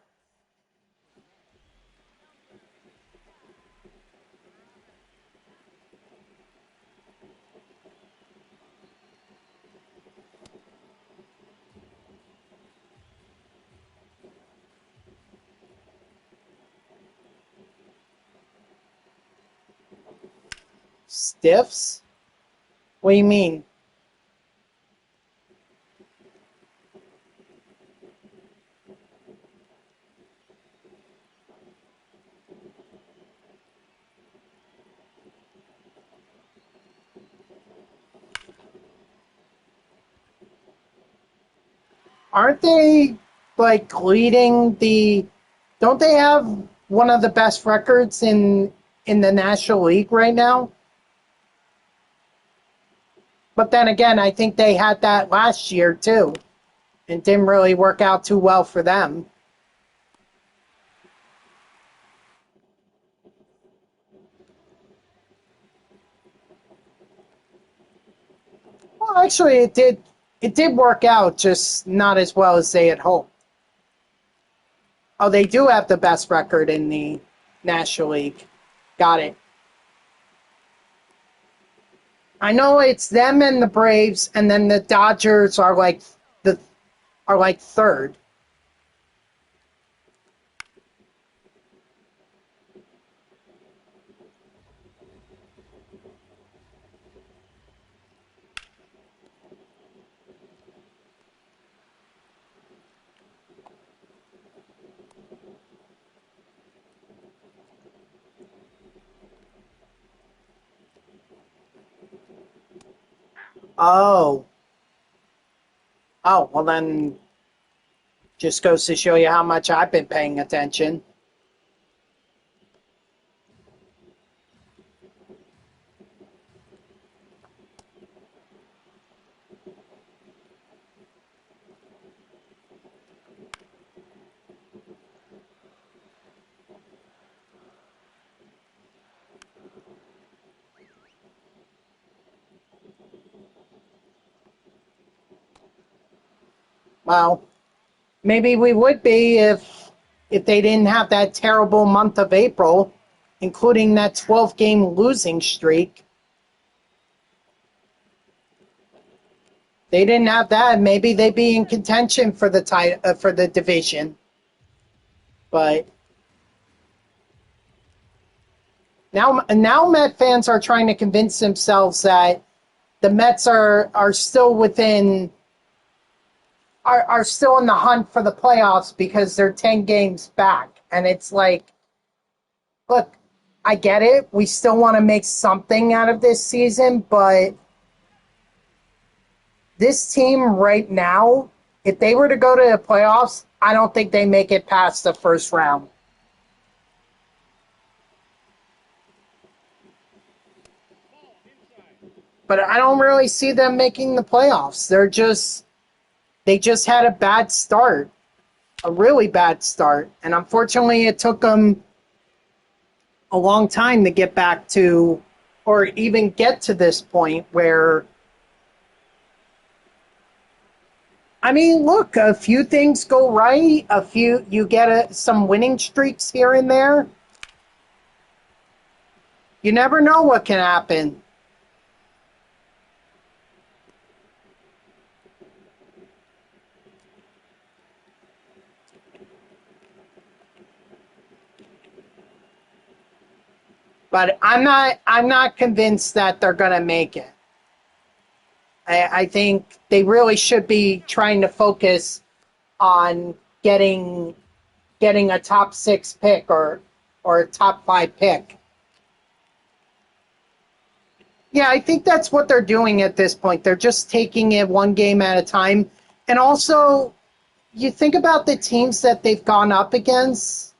Stiffs? What do you mean? Aren't they like leading the? Don't they have one of the best records in the National League right now? But then again, I think they had that last year too. It didn't really work out too well for them. Well, actually, it did. It did work out, just not as well as they had hoped. Oh, they do have the best record in the National League. Got it. I know it's them and the Braves, and then the Dodgers the are like third. Oh, oh, well then, just goes to show you how much I've been paying attention. Well, maybe we would be if they didn't have that terrible month of April, including that 12-game losing streak. They didn't have that. Maybe they'd be in contention for the for the division. But now Met fans are trying to convince themselves that the Mets are still within are still in the hunt for the playoffs because they're 10 games back. And it's like, look, I get it. We still want to make something out of this season, but this team right now, if they were to go to the playoffs, I don't think they make it past the first round. But I don't really see them making the playoffs. They just had a bad start, a really bad start. And unfortunately, it took them a long time to get back to, or even get to this point where, I mean, look, a few things go right, you get some winning streaks here and there. You never know what can happen. But I'm not convinced that they're going to make it. I think they really should be trying to focus on getting a top 6 pick or a top 5 pick. Yeah, I think that's what they're doing at this point. They're just taking it one game at a time. And also, you think about the teams that they've gone up against.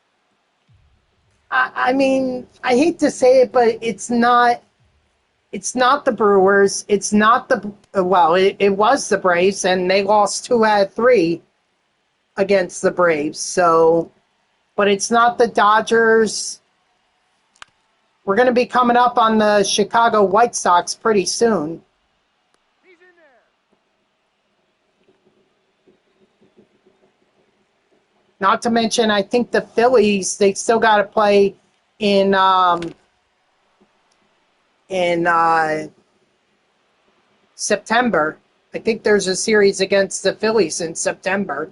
I mean, I hate to say it, but it's not. It's not the Brewers. It's not the well. It was the Braves, and they lost 2 out of 3 against the Braves. So, but it's not the Dodgers. We're going to be coming up on the Chicago White Sox pretty soon. He's in there. Not to mention, I think the Phillies, they still got to play in September. I think there's a series against the Phillies in September.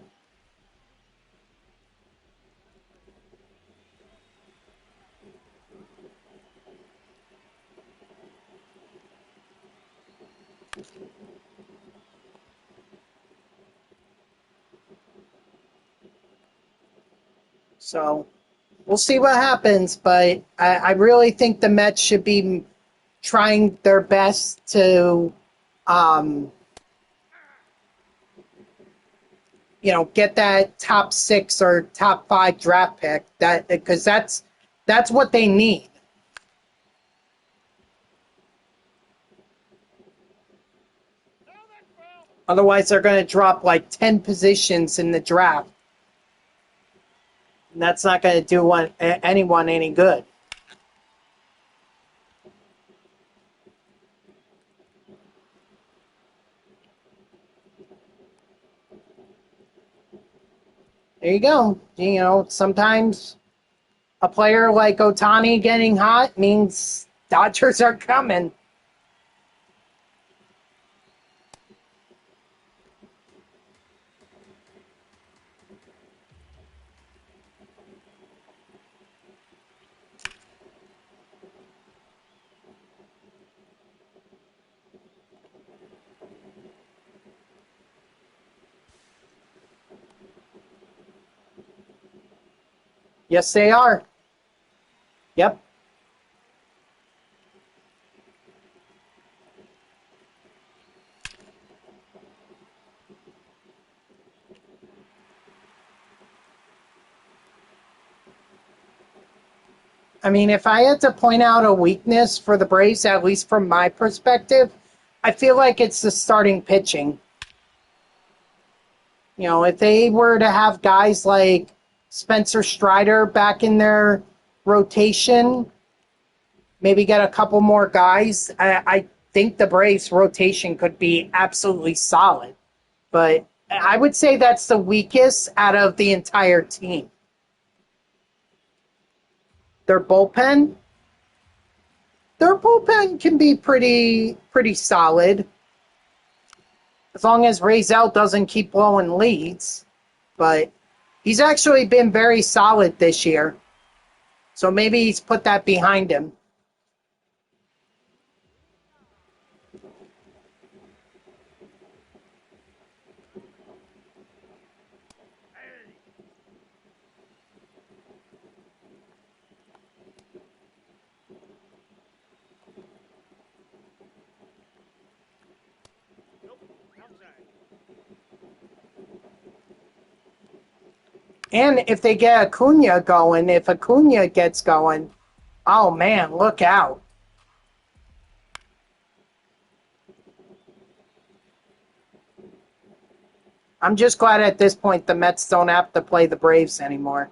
So we'll see what happens, but I really think the Mets should be trying their best to, um, get that top 6 or top 5 draft pick. That because that's what they need. No, that's foul. Otherwise, they're going to drop like 10 positions in the draft. And that's not going to do anyone any good. There you go. Sometimes a player like Otani getting hot means Dodgers are coming. Yes, they are. Yep. I mean, if I had to point out a weakness for the Braves, at least from my perspective, I feel like it's the starting pitching. If they were to have guys like Spencer Strider back in their rotation, maybe get a couple more guys, I think the Braves rotation could be absolutely solid. But I would say that's the weakest out of the entire team. Their bullpen, their bullpen can be pretty solid as long as Razel doesn't keep blowing leads. But he's actually been very solid this year. So maybe he's put that behind him. Nope. Outside. And if they get Acuna going, if Acuna gets going, oh man, look out. I'm just glad at this point the Mets don't have to play the Braves anymore.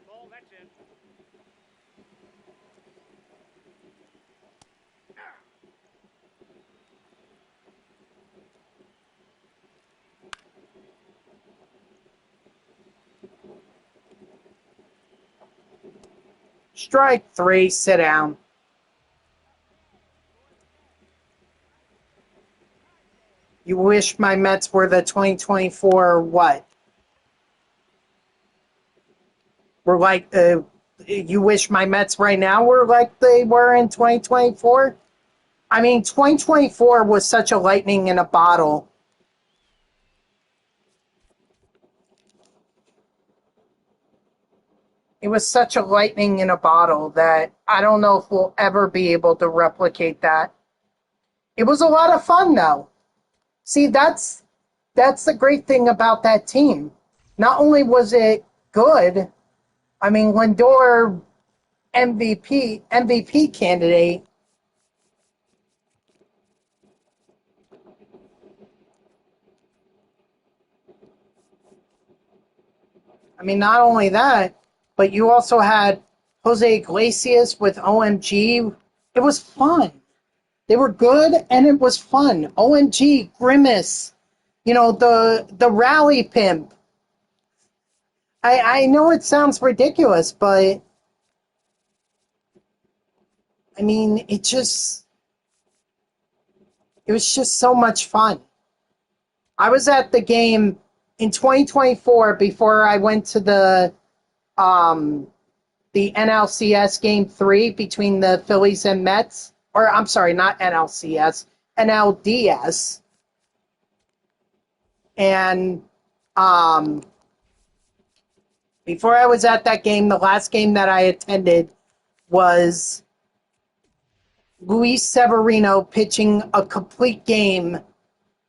Ball, that's in. Strike 3, sit down. You wish my Mets were the 2024 what? Were like you wish my Mets right now were like they were in 2024? I mean, 2024 was such a lightning in a bottle. It was such a lightning in a bottle that I don't know if we'll ever be able to replicate that. It was a lot of fun, though. See, that's the great thing about that team. Not only was it good, I mean, Lindor MVP candidate. I mean, not only that, but you also had Jose Iglesias with OMG. It was fun. They were good and it was fun. OMG, Grimace, the rally pimp. I know it sounds ridiculous, but I mean it was just so much fun. I was at the game in 2024 before I went to the NLCS game 3 between the Phillies and Mets. Or I'm sorry, not NLCS, NLDS. And um before I was at that game, the last game that I attended was Luis Severino pitching a complete game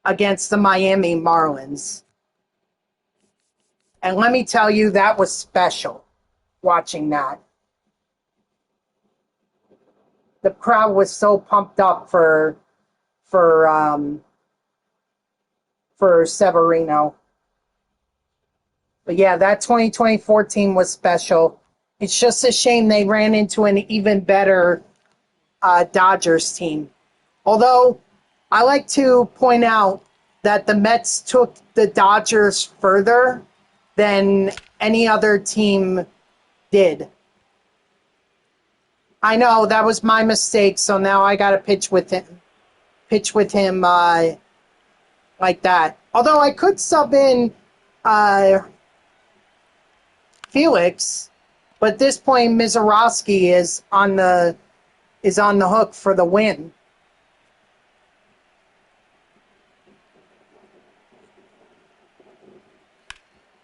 against the Miami Marlins. And let me tell you, that was special watching that. The crowd was so pumped up for Severino. But yeah, that 2024 team was special. It's just a shame they ran into an even better Dodgers team. Although, I like to point out that the Mets took the Dodgers further than any other team did. I know that was my mistake, so now I got to pitch with him like that. Although I could sub in Felix, but at this point Mizorowski is on the hook for the win.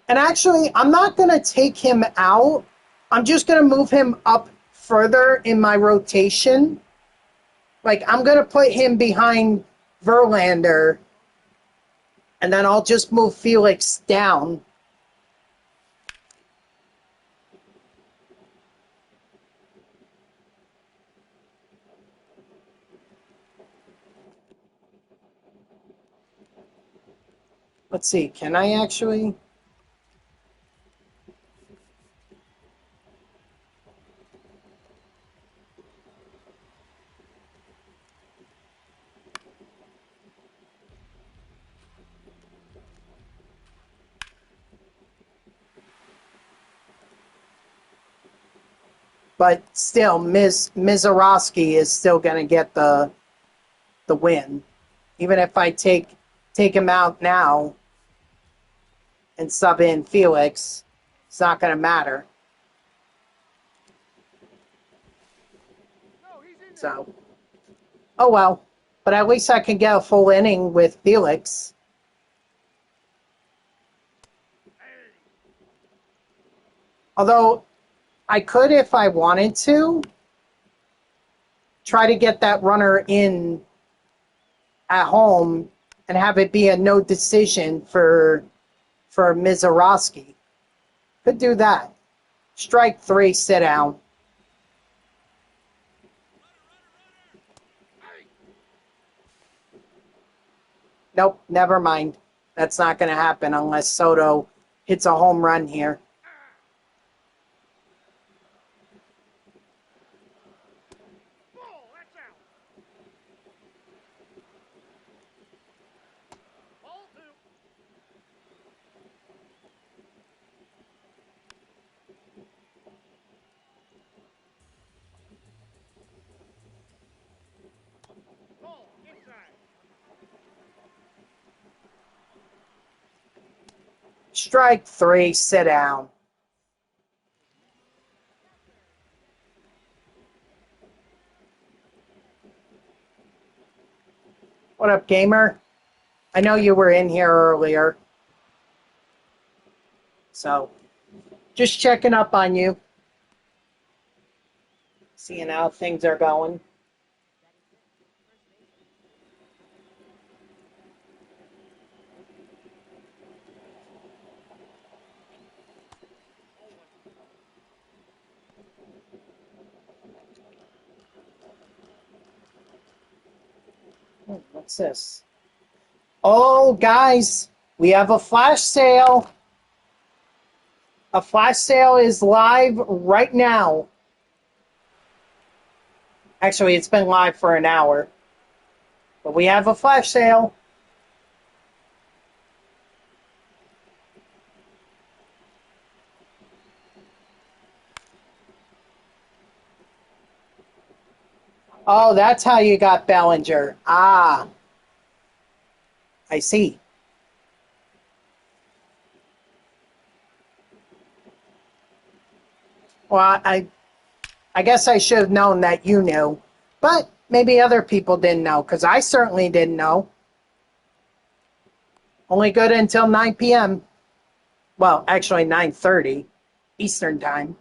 And actually, I'm not going to take him out. I'm just going to move him up further in my rotation. Like, I'm going to put him behind Verlander, and then I'll just move Felix down. Let's see, can I actually? But still, Mizorowski is still going to get the win. Even if I take him out now and sub in Felix, it's not going to matter. So, oh well. But at least I can get a full inning with Felix. Although, I could, if I wanted to, try to get that runner in at home and have it be a no decision for Mizorowski. Could do that. Strike 3, sit down. Nope, never mind. That's not going to happen unless Soto hits a home run here. Strike 3, sit down. What up, gamer? I know you were in here earlier. So, just checking up on you. Seeing how things are going. What's this? Oh, guys, we have a flash sale. A flash sale is live right now. Actually, it's been live for an hour. But we have a flash sale. Oh, that's how you got Bellinger. Ah, I see. Well, I guess I should have known that you knew. But maybe other people didn't know, because I certainly didn't know. Only good until 9 p.m. Well, actually 9:30 Eastern Time.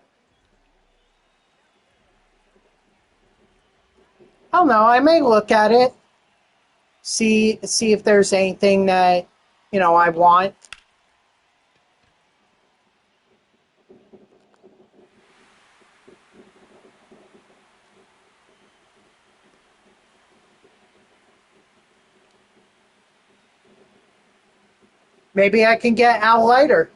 I don't know. I may look at it, see if there's anything that, I want. Maybe I can get Al Leiter.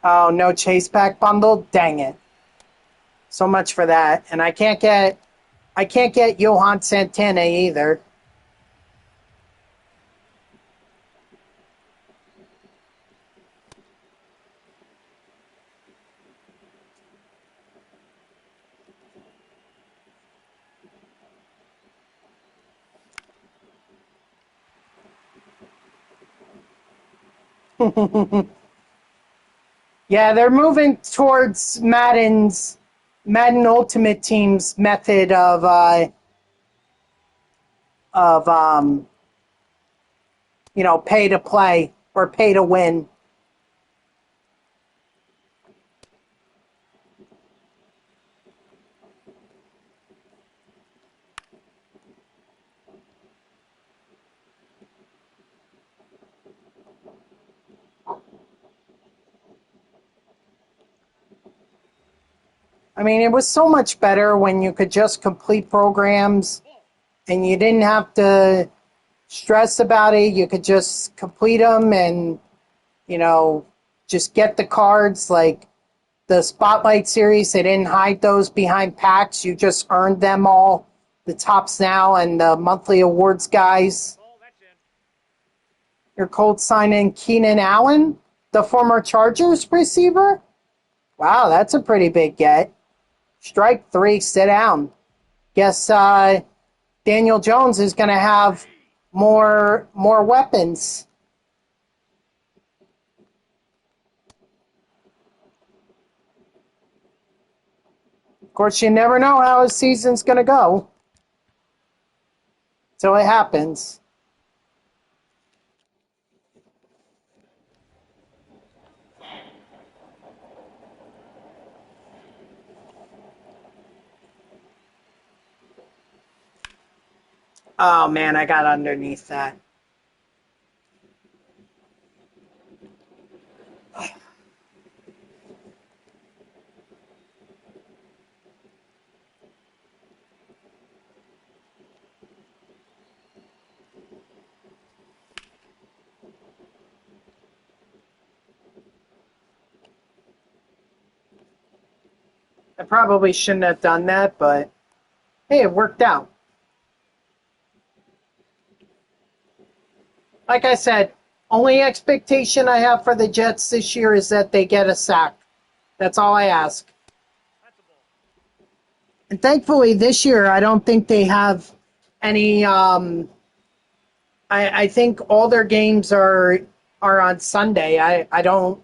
Oh, no chase pack bundle? Dang it. So much for that. And I can't get Johan Santana either. Yeah, they're moving towards Madden Ultimate Team's method of pay to play or pay to win. I mean, it was so much better when you could just complete programs and you didn't have to stress about it. You could just complete them and, just get the cards. Like the Spotlight series, they didn't hide those behind packs. You just earned them all. The Topps Now and the monthly awards guys. Ball, that's in. Your Colts sign in Keenan Allen, the former Chargers receiver. Wow, that's a pretty big get. Strike 3, sit down. Guess Daniel Jones is going to have more weapons. Of course, you never know how his season's going to go until it happens. Oh, man, I got underneath that. I probably shouldn't have done that, but hey, it worked out. Like I said, Only expectation I have for the Jets this year is that they get a sack. That's all I ask. That's a ball. And thankfully, this year, I don't think they have any. I think all their games are on Sunday. I don't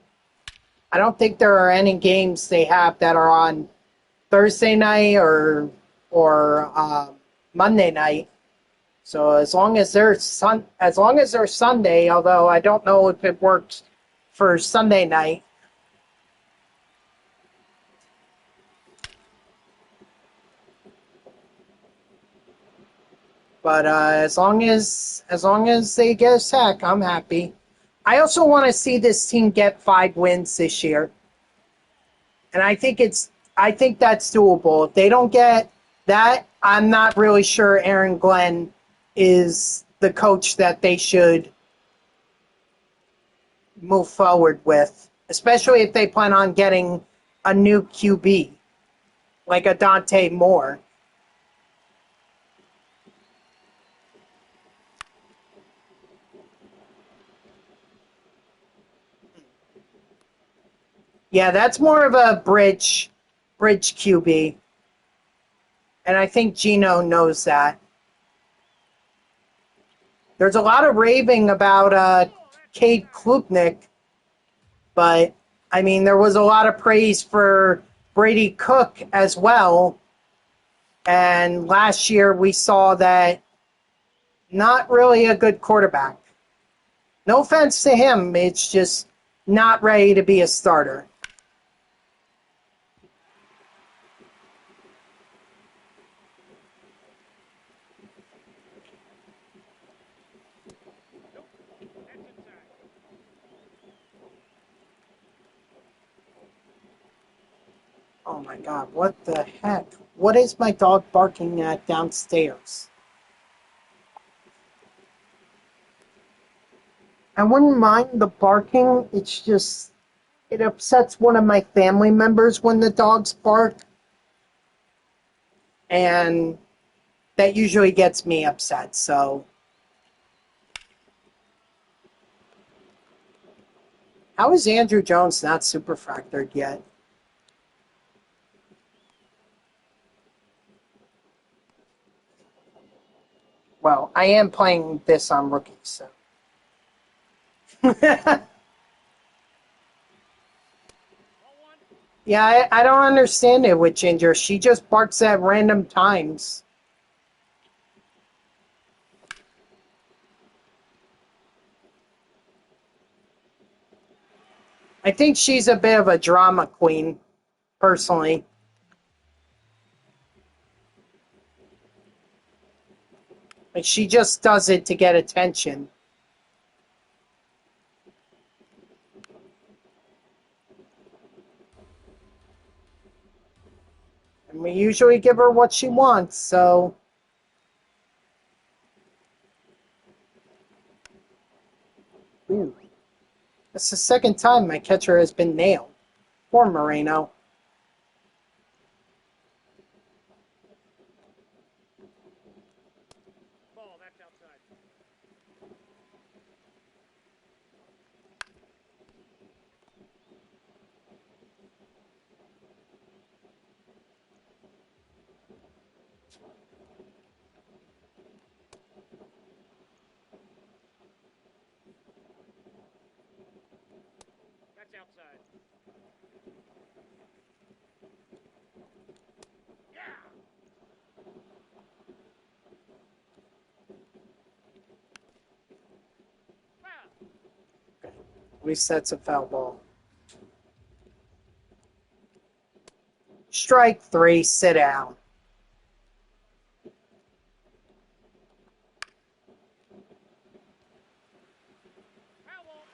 think there are any games they have that are on Thursday night or Monday night. So as long as they're Sunday, although I don't know if it works for Sunday night. But as long as they get a sack, I'm happy. I also want to see this team get 5 wins this year, and I think that's doable. If they don't get that, I'm not really sure Aaron Glenn is the coach that they should move forward with, especially if they plan on getting a new QB like a Dante Moore. Yeah, that's more of a bridge QB, and I think Gino knows that. There's a lot of raving about Cade Klubnik, but I mean, there was a lot of praise for Brady Cook as well. And last year we saw that not really a good quarterback. No offense to him, it's just not ready to be a starter. Nope. That's inside. Oh my god, what the heck? What is my dog barking at downstairs? I wouldn't mind the barking, it's just, it upsets one of my family members when the dogs bark. And that usually gets me upset, so. How is Andrew Jones not super fractured yet? Well, I am playing this on rookies, so. Ball one. Yeah, I don't understand it with Ginger. She just barks at random times. I think she's a bit of a drama queen, personally. Like, she just does it to get attention. And we usually give her what she wants, so. Ooh. That's the second time my catcher has been nailed. Poor Moreno. Ball. That's outside. That's outside. Yeah. Foul. At least that's a foul ball. Strike 3, sit down. Foul ball.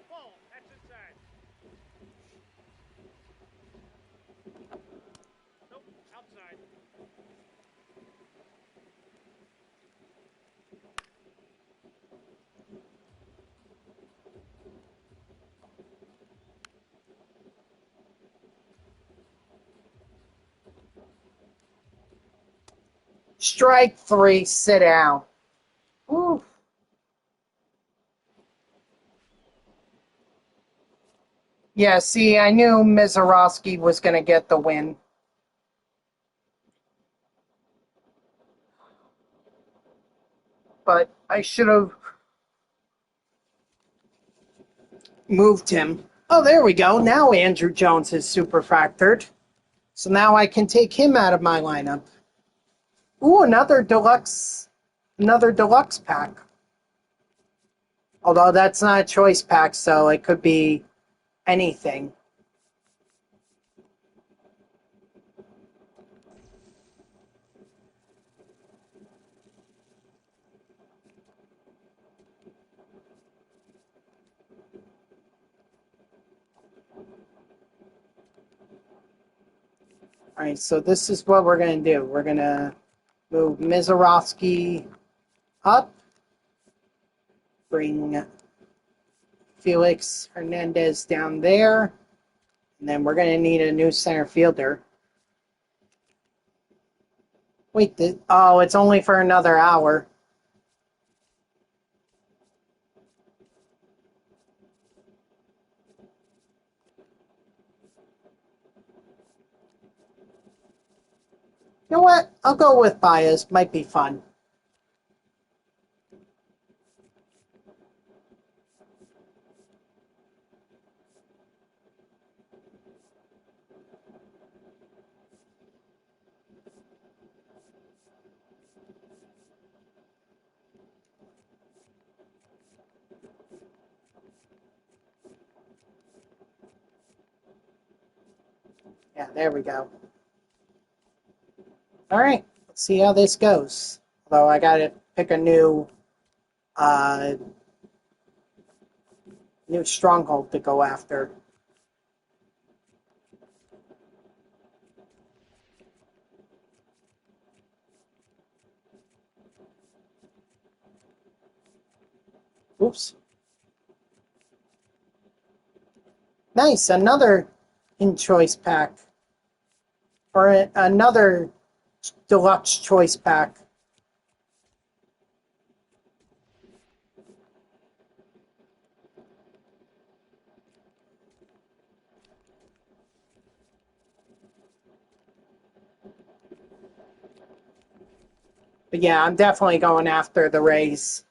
Ball. That's inside. Nope. Outside. Strike three, sit down. Ooh. Yeah, see, I knew Mizorowski was going to get the win. But I should have moved him. Oh, there we go. Now Andrew Jones is super factored. So now I can take him out of my lineup. Ooh, another deluxe pack. Although that's not a choice pack, so it could be anything. All right, so this is what we're going to do. We're going to move Mizorowski up, bring Felix Hernandez down there, and then we're going to need a new center fielder. Wait, it's only for another hour. You know what? I'll go with Baez. Might be fun. Yeah, there we go. All right, let's see how this goes. Although I got to pick a new stronghold to go after. Oops. Nice, another in choice pack. Or another deluxe choice pack. But yeah, I'm definitely going after the Rays.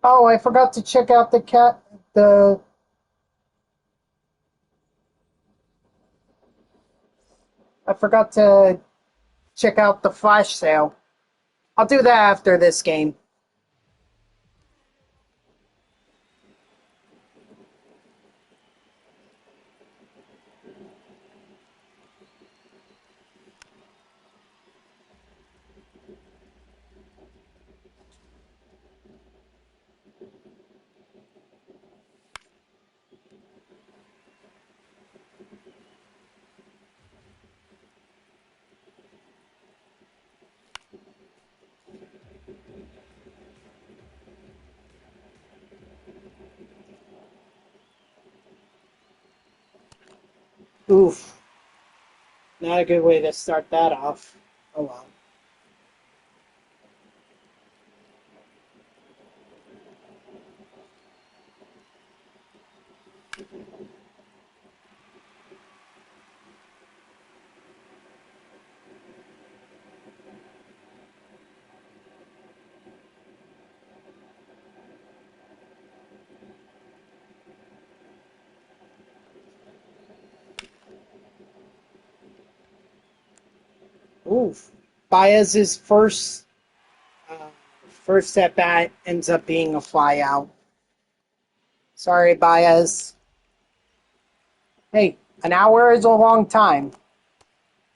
Oh, I forgot to check out the I forgot to check out the flash sale. I'll do that after this game. Oof. Not a good way to start that off. Oh well. Oof. Baez's first at bat ends up being a fly out. Sorry, Baez. Hey, an hour is a long time.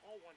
All one.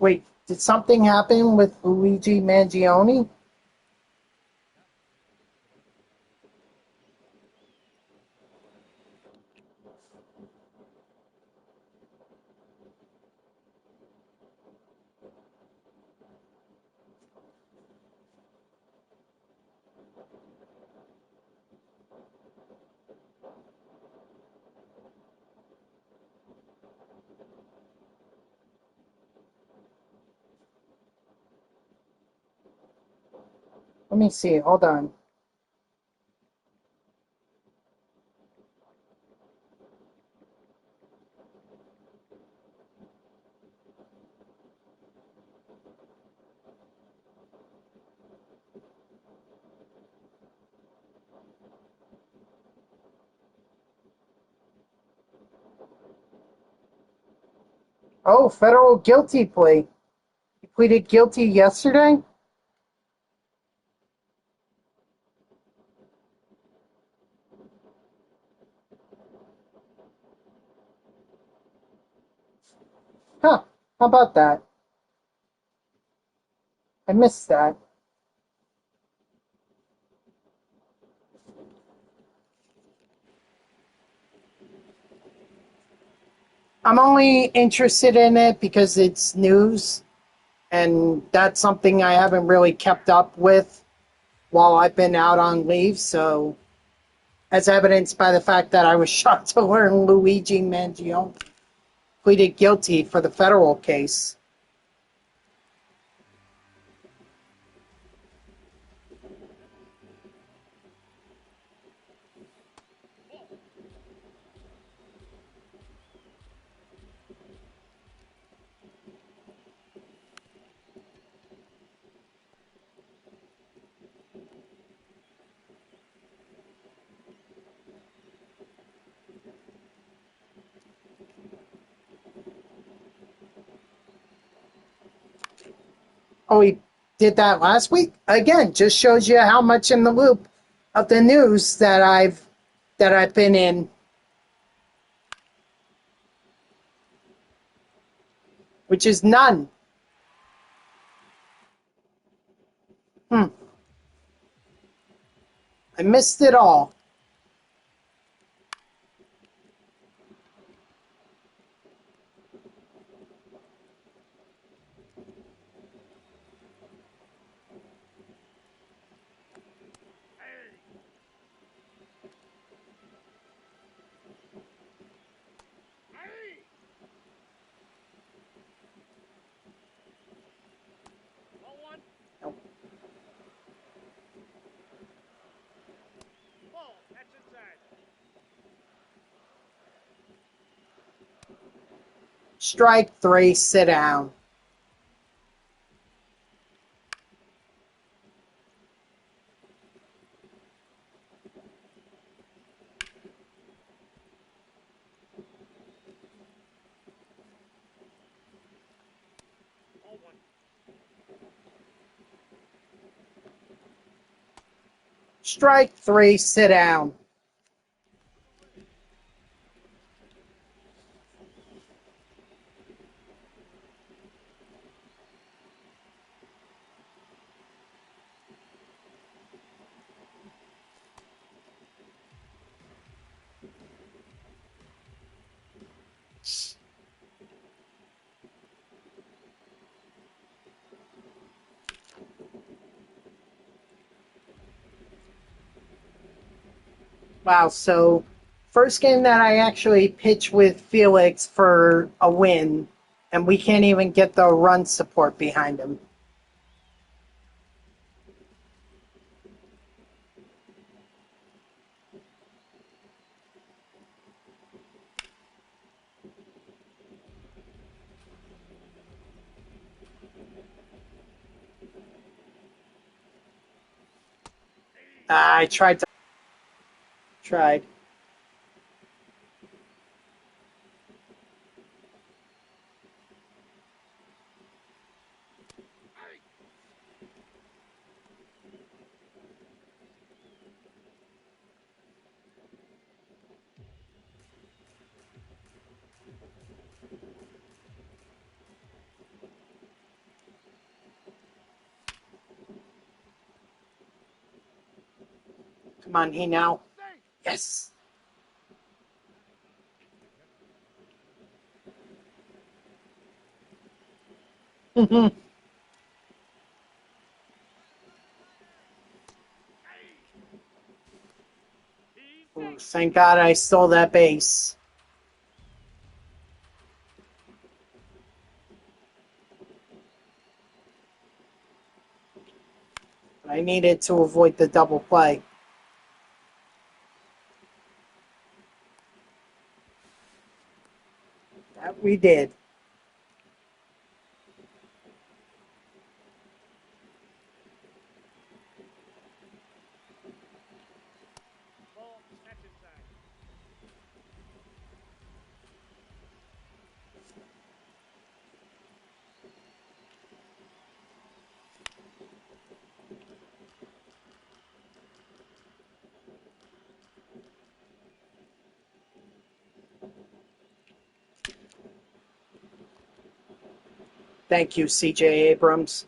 Wait, did something happen with Luigi Mangione? Let me see. Hold on. Oh, federal guilty plea. He pleaded guilty yesterday? Huh. How about that? I missed that. I'm only interested in it because it's news, and that's something I haven't really kept up with while I've been out on leave. So, as evidenced by the fact that I was shocked to learn Luigi Mangione pleaded guilty for the federal case. Oh, he did that last week? Again, just shows you how much in the loop of the news that I've been in, which is none. Hmm. I missed it all. Ball one. Ball. That's inside. Strike three, sit down. Ball one. Strike three, sit down. Wow, so first game that I actually pitched with Felix for a win, and we can't even get the run support behind him. I tried. Come on, he now. Safe. Yes. Team safe. Thank God I stole that base. I needed to avoid the double play. That we did. Ball. That's inside. Thank you, CJ Abrams.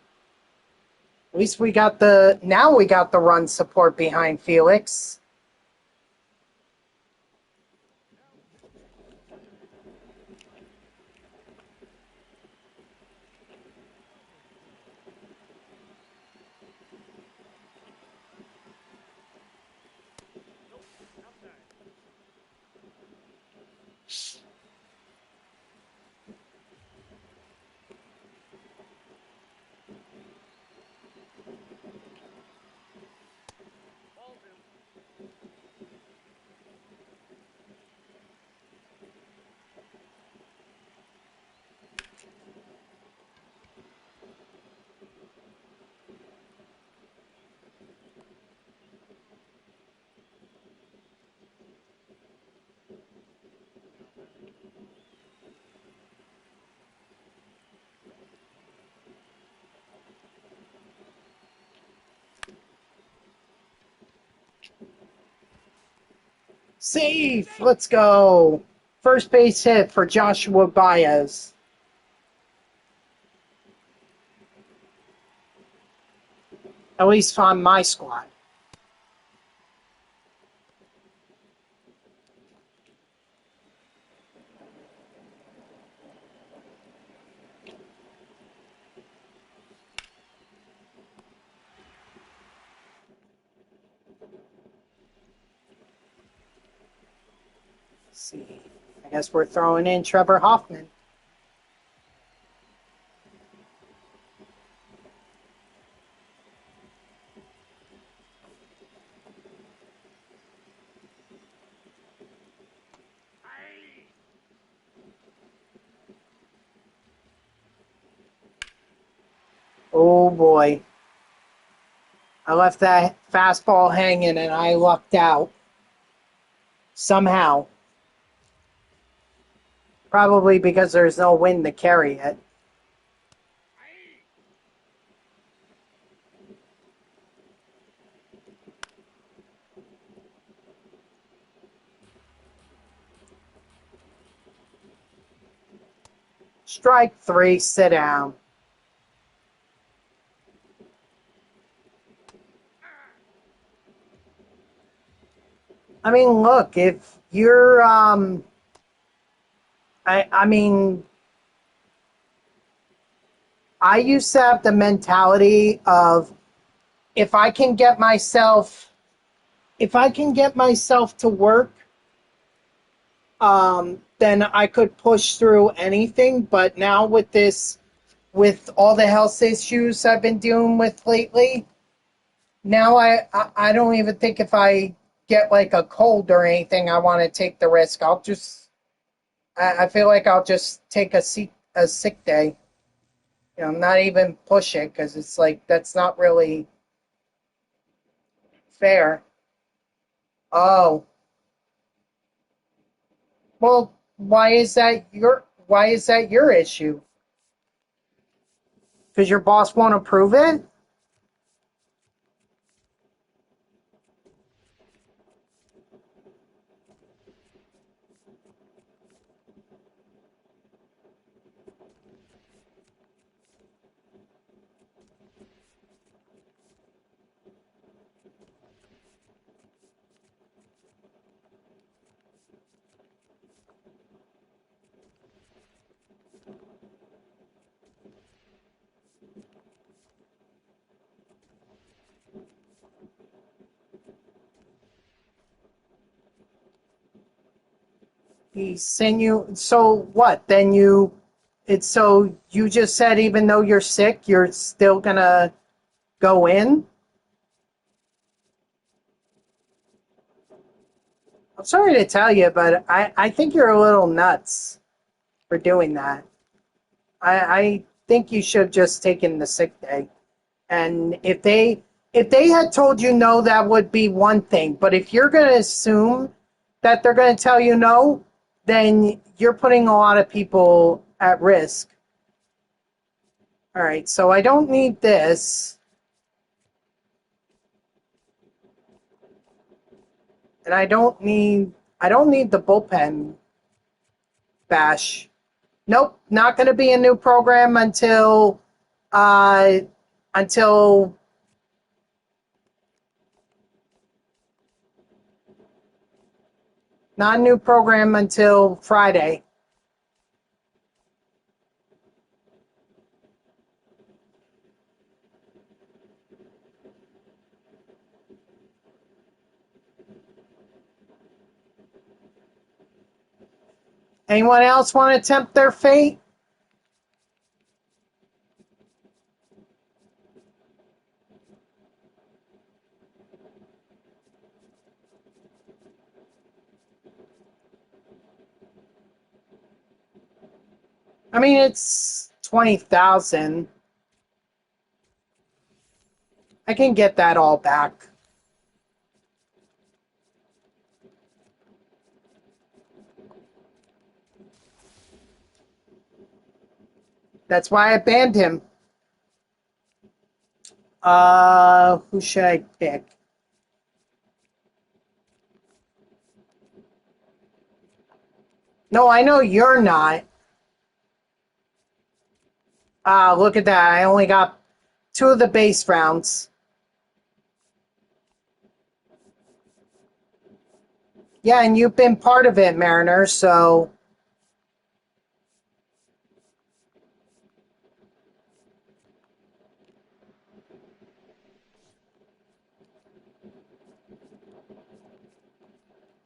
At least we got the run support behind Felix. Nope. Outside. Ball two. Safe. Let's go. First base hit for Joshua Baez. At least on my squad. Let's see. I guess we're throwing in Trevor Hoffman. Aye. Oh boy. I left that fastball hanging and I lucked out. Somehow. Probably because there's no wind to carry it. Aye. Strike three, sit down. I mean, look, if you're, I mean, I used to have the mentality of if I can get myself, to work, then I could push through anything. But now with this, with all the health issues I've been dealing with lately, now I don't even think if I get like a cold or anything, I want to take the risk. I feel like I'll just take a sick day. You know, not even push it because it's like that's not really fair. Oh, well, why is that your issue? Because your boss won't approve it? He sent you. So what? Then you. It's so you just said even though you're sick, you're still gonna go in. I'm sorry to tell you, but I think you're a little nuts for doing that. I think you should have just taken the sick day. And if they had told you no, that would be one thing. But if you're going to assume that they're going to tell you no, then you're putting a lot of people at risk. All right, so I don't need this. And I don't need the bullpen bash. Nope, not going to be a new program uh until not a new program until Friday. Anyone else want to tempt their fate? I mean, it's 20,000. I can get that all back. That's why I banned him. Who should I pick? No, I know you're not. Look at that. I only got 2 of the base rounds. Yeah, and you've been part of it, Mariner, so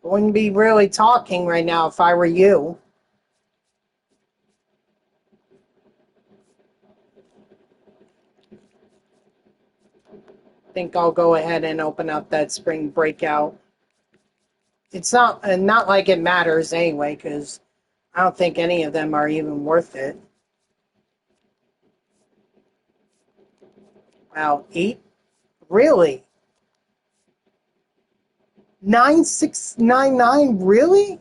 I wouldn't be really talking right now if I were you. I think I'll go ahead and open up that spring breakout. It's not like it matters anyway, because I don't think any of them are even worth it. Wow, 8? Really? 9699? Really?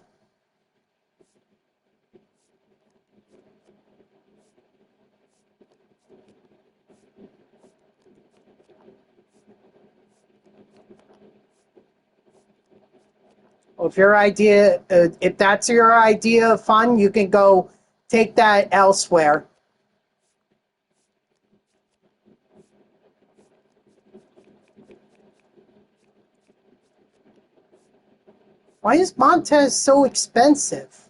Well, if that's your idea of fun, you can go take that elsewhere. Why is Montez so expensive?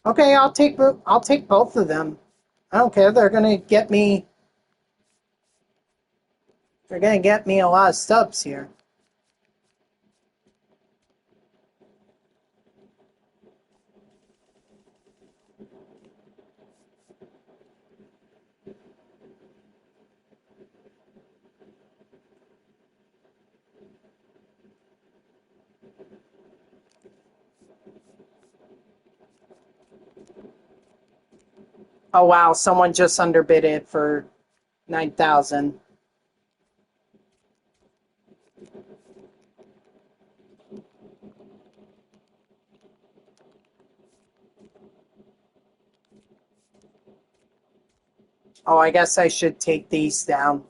Okay, I'll take both of them. I don't care. They're gonna get me a lot of stubs here. Oh wow, someone just underbid it for 9,000. Oh, I guess I should take these down.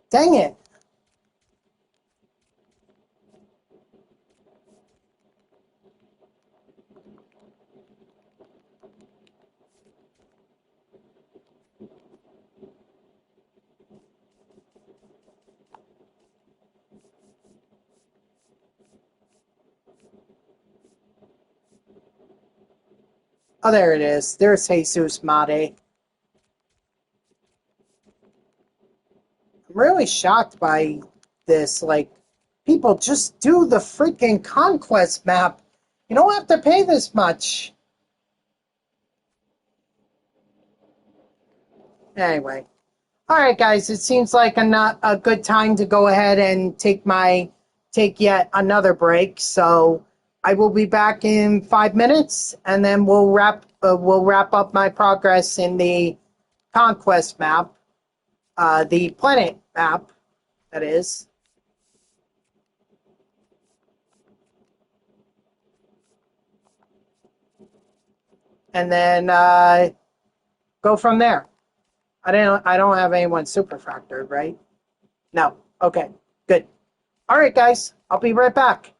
Dang it. Oh, there it is. There's Jesus Mate. I'm really shocked by this. Like, people just do the freaking conquest map. You don't have to pay this much. Anyway. All right, guys. It seems like a good time to go ahead and take yet another break. So I will be back in 5 minutes, and then we'll wrap up my progress in the conquest map, the planet map, that is, and then go from there. I don't have anyone super factored, right? No. Okay. Good. All right, guys. I'll be right back.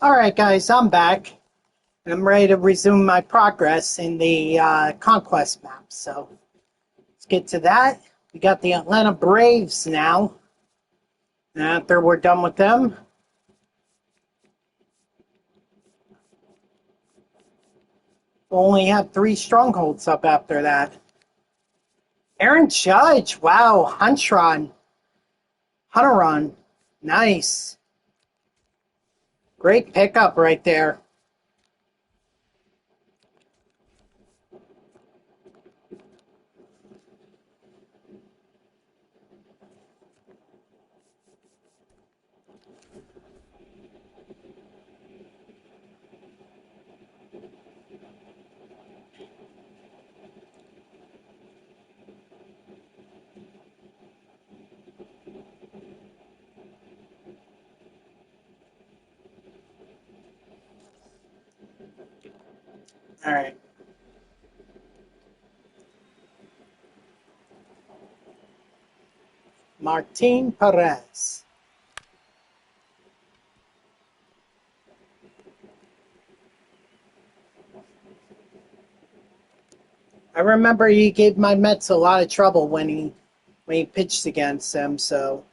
All right, guys, I'm back. I'm ready to resume my progress in the Conquest Map. So let's get to that. We got the Atlanta Braves now. After we're done with them, we'll only have 3 strongholds up after that. Aaron Judge, wow, Hunteron, nice. Great pickup right there. All right. Martin Perez. I remember he gave my Mets a lot of trouble when he pitched against them, so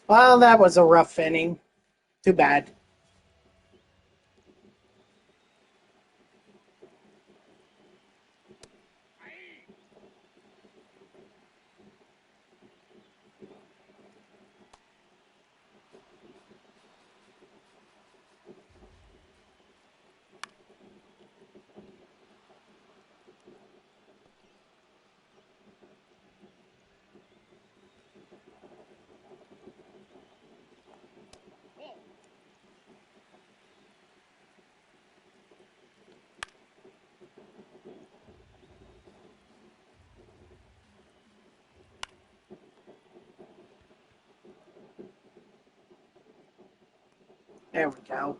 well, that was a rough inning. Too bad. There we go.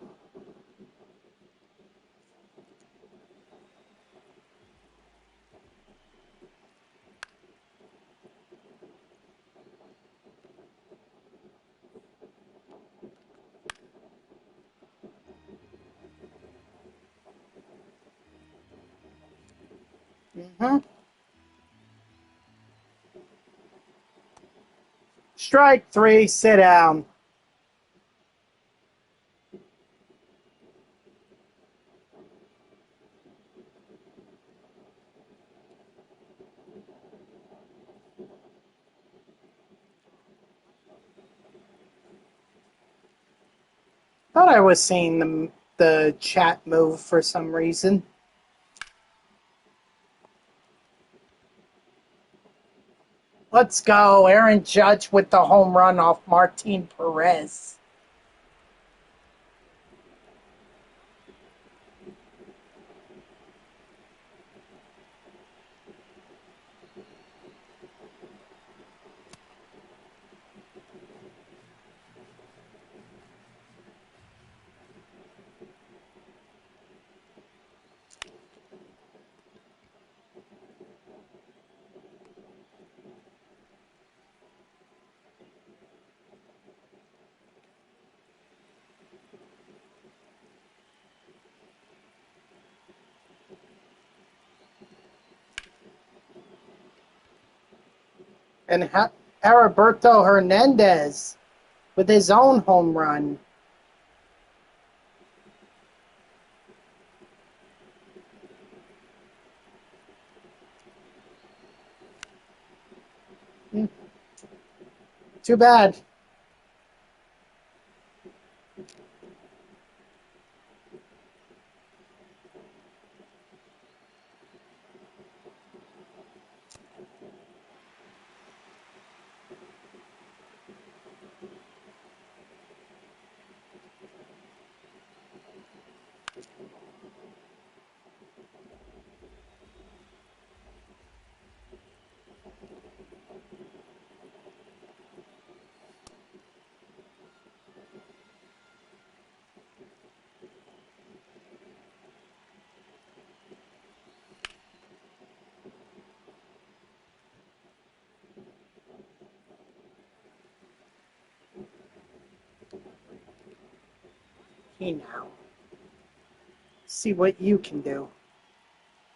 Mm-hmm. Strike 3, sit down. Thought I was seeing the chat move for some reason. Let's go. Aaron Judge with the home run off Martin Perez. And Heriberto Hernandez with his own home run. Too bad. Hey now. See what you can do.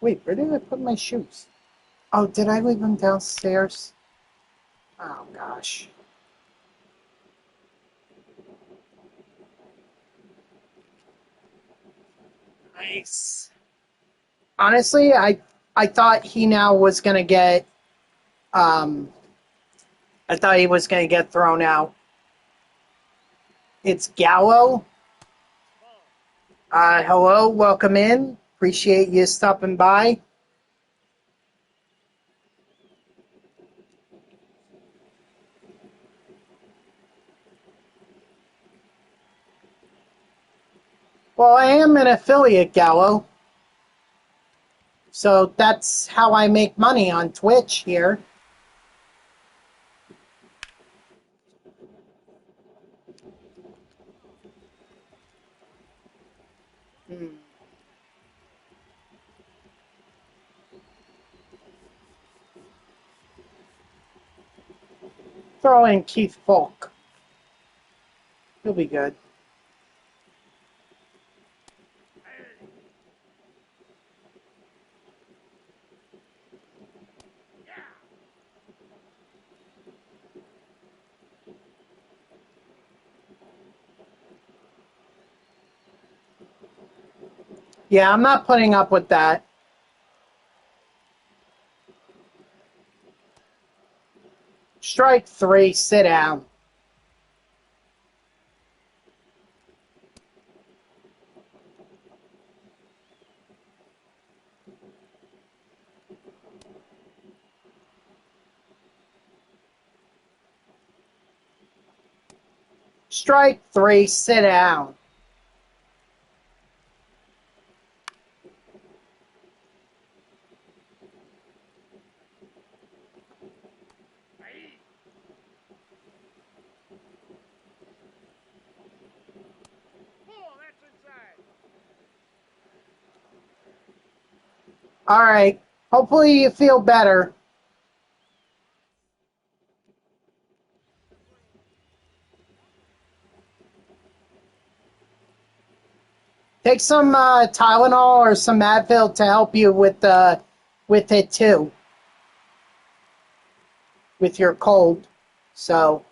Wait, where did I put my shoes? Oh, did I leave them downstairs? Oh, gosh. Nice. Honestly, I thought he now was gonna get I thought he was gonna get thrown out. It's Gallo. Hello, welcome in. Appreciate you stopping by. Well, I am an affiliate, Gallo. So that's how I make money on Twitch here. Hmm. Throw in Keith Falk. He'll be good. Yeah, I'm not putting up with that. Strike three, sit down. Strike three, sit down. That's inside. All right. Hopefully you feel better. Take some Tylenol or some Advil to help you with it too, with your cold. So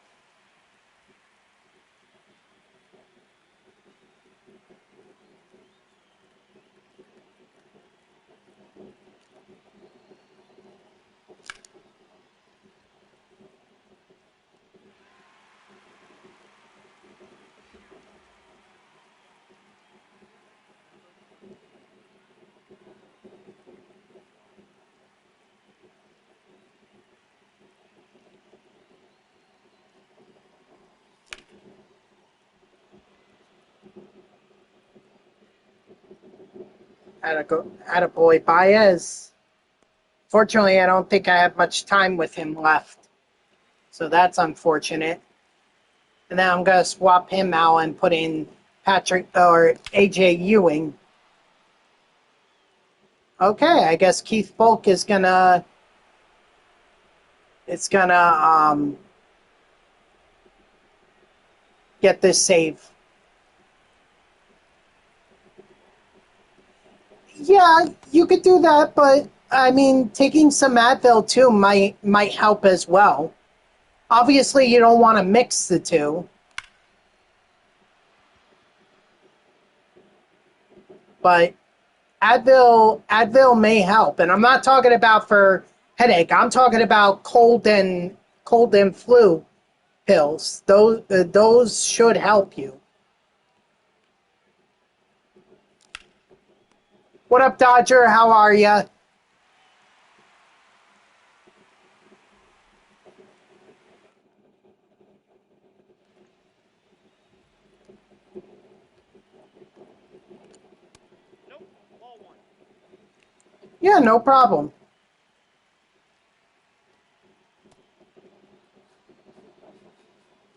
attaboy Baez. Fortunately, I don't think I have much time with him left. So that's unfortunate. And then I'm going to swap him out and put in Patrick or AJ Ewing. Okay, I guess Keith Bulk is gonna get this save. Yeah, you could do that, but I mean, taking some Advil too might help as well. Obviously, you don't want to mix the two, but Advil may help. And I'm not talking about for headache. I'm talking about cold and flu pills. Those should help you. What up, Dodger? How are you? Nope. Ball one. Yeah, no problem.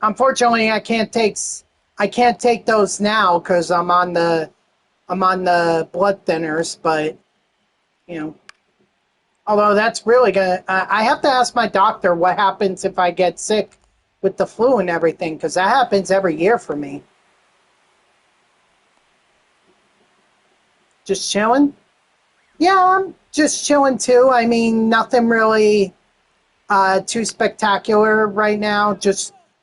Unfortunately, I can't take those now because I'm on the blood thinners. But you know, although that's really gonna, I have to ask my doctor what happens if I get sick with the flu and everything because that happens every year for me. Just chilling? Yeah, I'm just chilling too. I mean, nothing really too spectacular right now.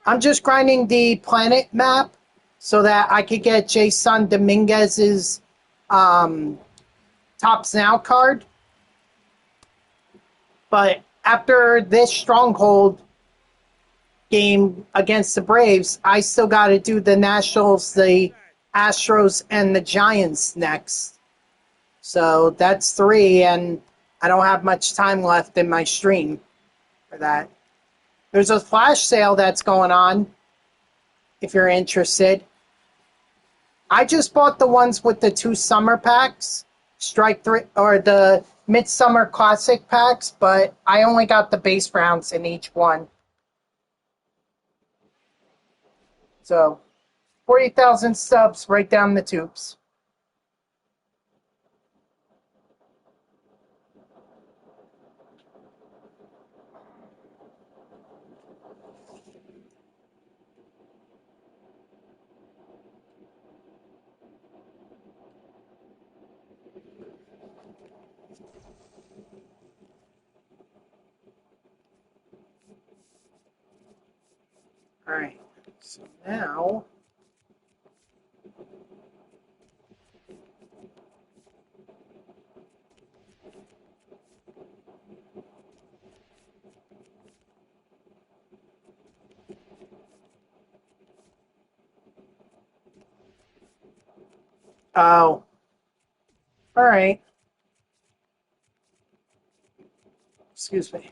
I'm just grinding the planet map so that I could get Jasson Dominguez's um, Topps Now card. But after this stronghold game against the Braves, I still got to do the Nationals, the Astros, and the Giants next. So that's three, and I don't have much time left in my stream for that. There's a flash sale that's going on if you're interested. I just bought the ones with the 2 summer packs, Strike 3, or the Midsummer Classic packs, but I only got the base rounds in each one. So, 40,000 subs right down the tubes. All right, so now oh, all right. Excuse me.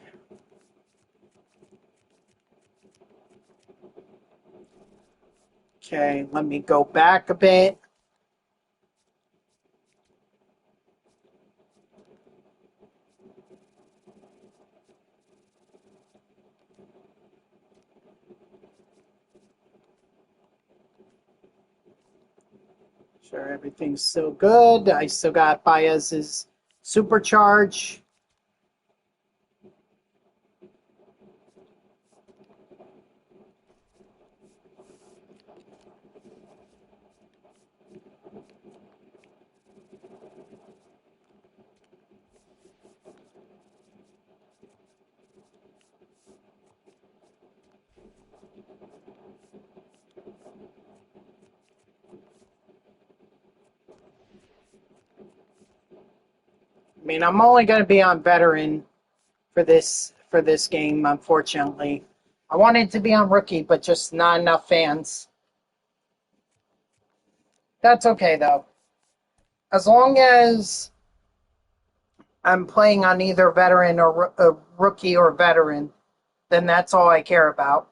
Okay, let me go back a bit. Sure, everything's still good. I still got Baez's supercharge. I mean, I'm only going to be on veteran for this game, unfortunately. I wanted to be on rookie, but just not enough fans. That's okay though. As long as I'm playing on either veteran or rookie or veteran, then that's all I care about.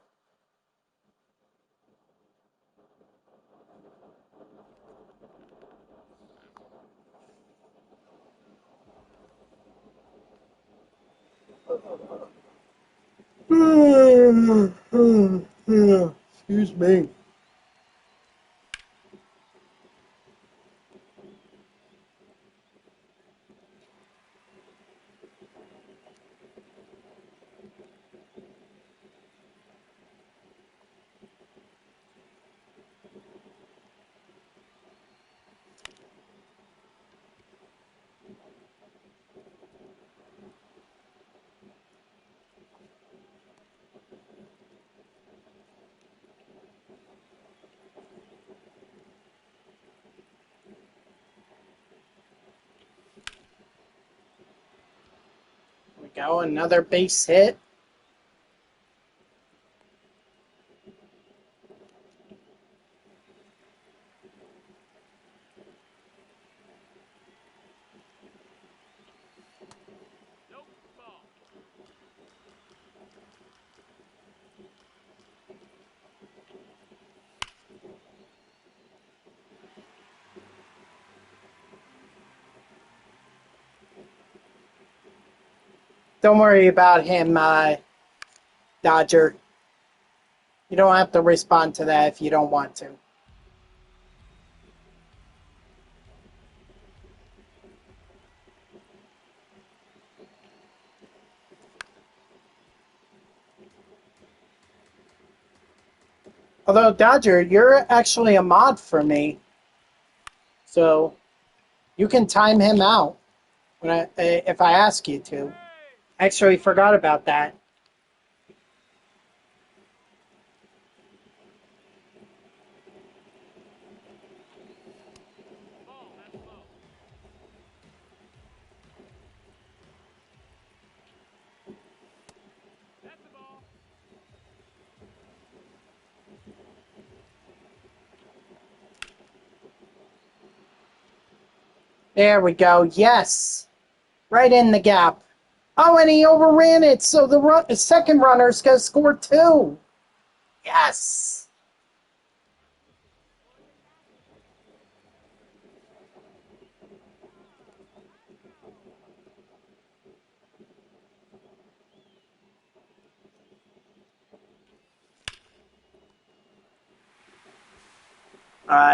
Excuse me. There we go, another base hit. Nope, ball. Don't worry about him, Dodger. You don't have to respond to that if you don't want to. Although, Dodger, you're actually a mod for me. So, You can time him out if I ask you to. Actually, forgot about that. Ball, that's the ball. That's the ball. There we go. Yes. Right in the gap. Oh, and he overran it, so the second runner's going to score two. Yes.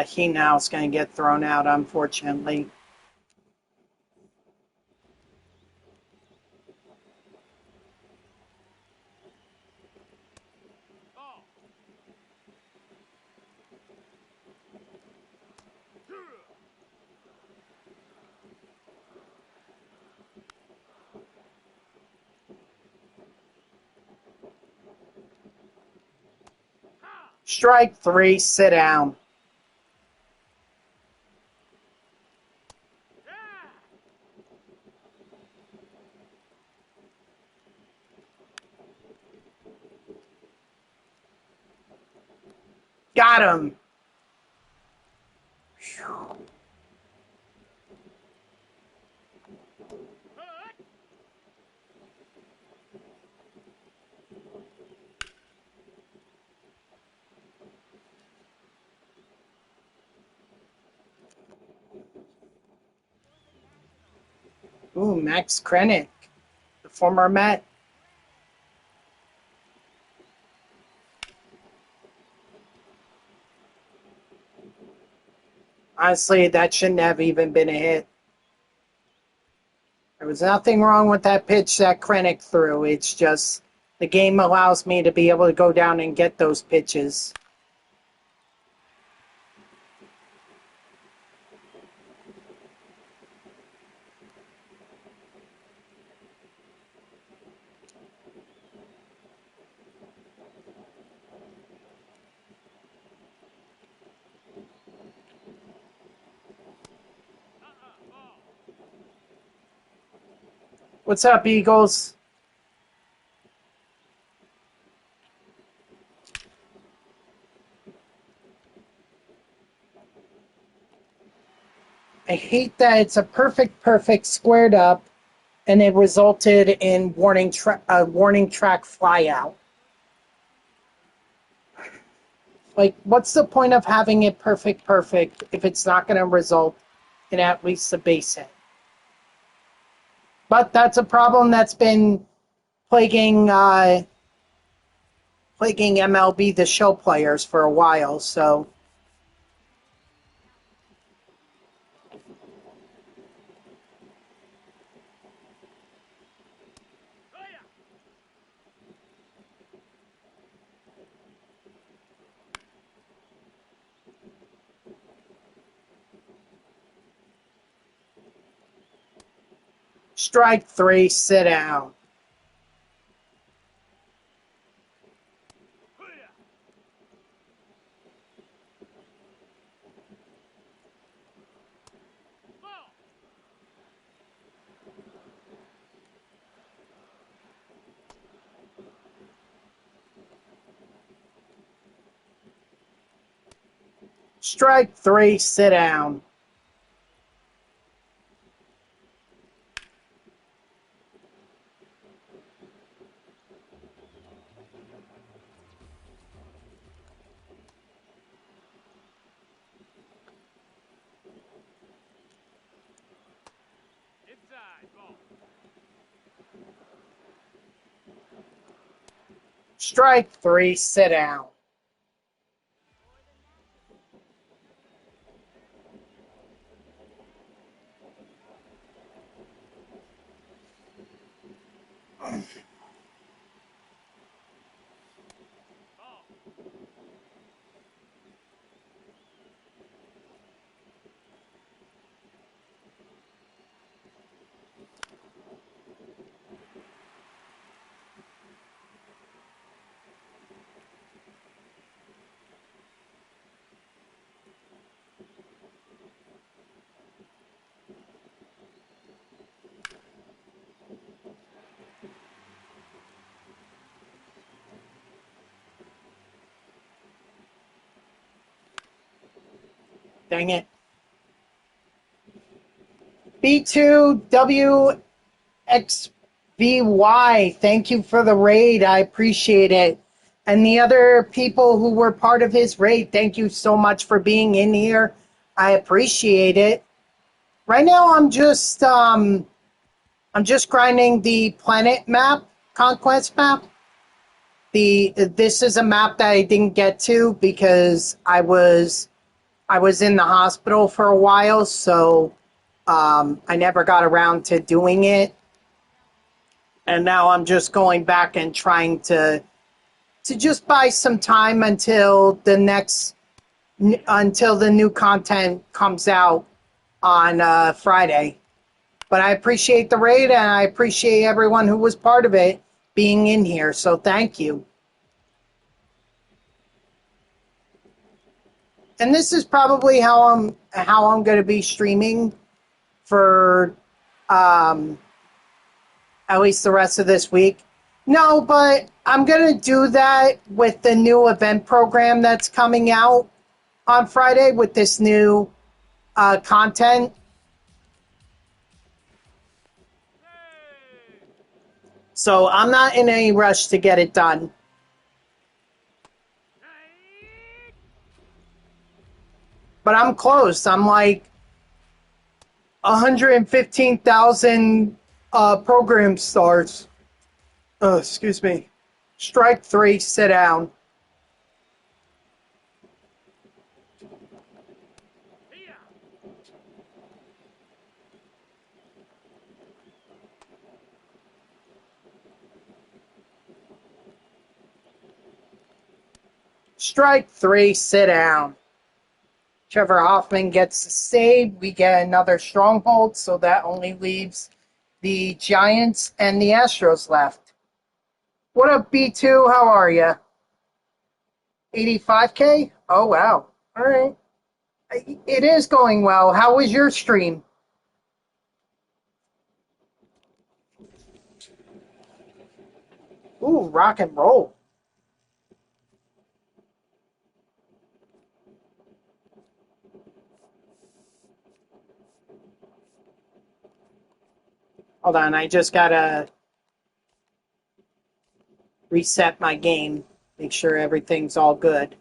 He now is going to get thrown out, unfortunately. Ball. Strike three, sit down. Yeah. Got him. Hut. Ooh, Max Krennic, the former Met. Honestly, that shouldn't have even been a hit. There was nothing wrong with that pitch that Krennic threw. It's just the game allows me to be able to go down and get those pitches. Ball. What's up, Eagles? I hate that it's a perfect squared up, and it resulted in warning track flyout. Like, what's the point of having it perfect if it's not going to result in at least a base hit? But that's a problem that's been plaguing MLB The Show players for a while. So Oh, yeah. strike three, sit down. Oh, yeah. Ball. Strike three, sit down. Inside. Ball. Strike three, sit down. Ball. Dang it. B2WXVY, thank you for the raid. I appreciate it. And the other people who were part of his raid, thank you so much for being in here. I appreciate it. Right now I'm just grinding the Planet Map, Conquest Map. This is a map that I didn't get to because I was in the hospital for a while, so I never got around to doing it. And now I'm just going back and trying to just buy some time until the new content comes out on Friday. But I appreciate the raid, and I appreciate everyone who was part of it being in here. So thank you. And this is probably how I'm going to be streaming for at least the rest of this week. No, but I'm going to do that with the new event program that's coming out on Friday with this new content. So I'm not in any rush to get it done. But I'm close. I'm like 115,000 program stars. Excuse me. Strike 3, sit down. Strike 3, sit down. Trevor Hoffman gets a save. We get another stronghold, so that only leaves the Giants and the Astros left. What up, B2? How are you? 85K? Oh, wow. All right. It is going well. How was your stream? Ooh, rock and roll. Hold on, I just gotta reset my game. Make sure everything's all good.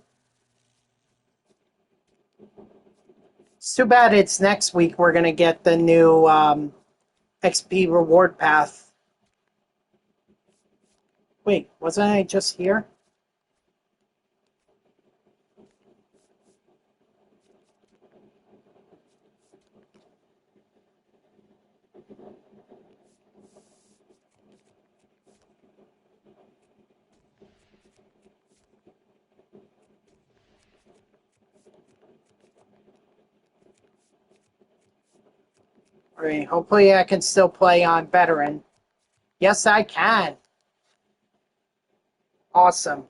It's too bad it's next week we're gonna get the new XP reward path. Wait, wasn't I just here? All right, hopefully I can still play on veteran. Yes, I can. Awesome.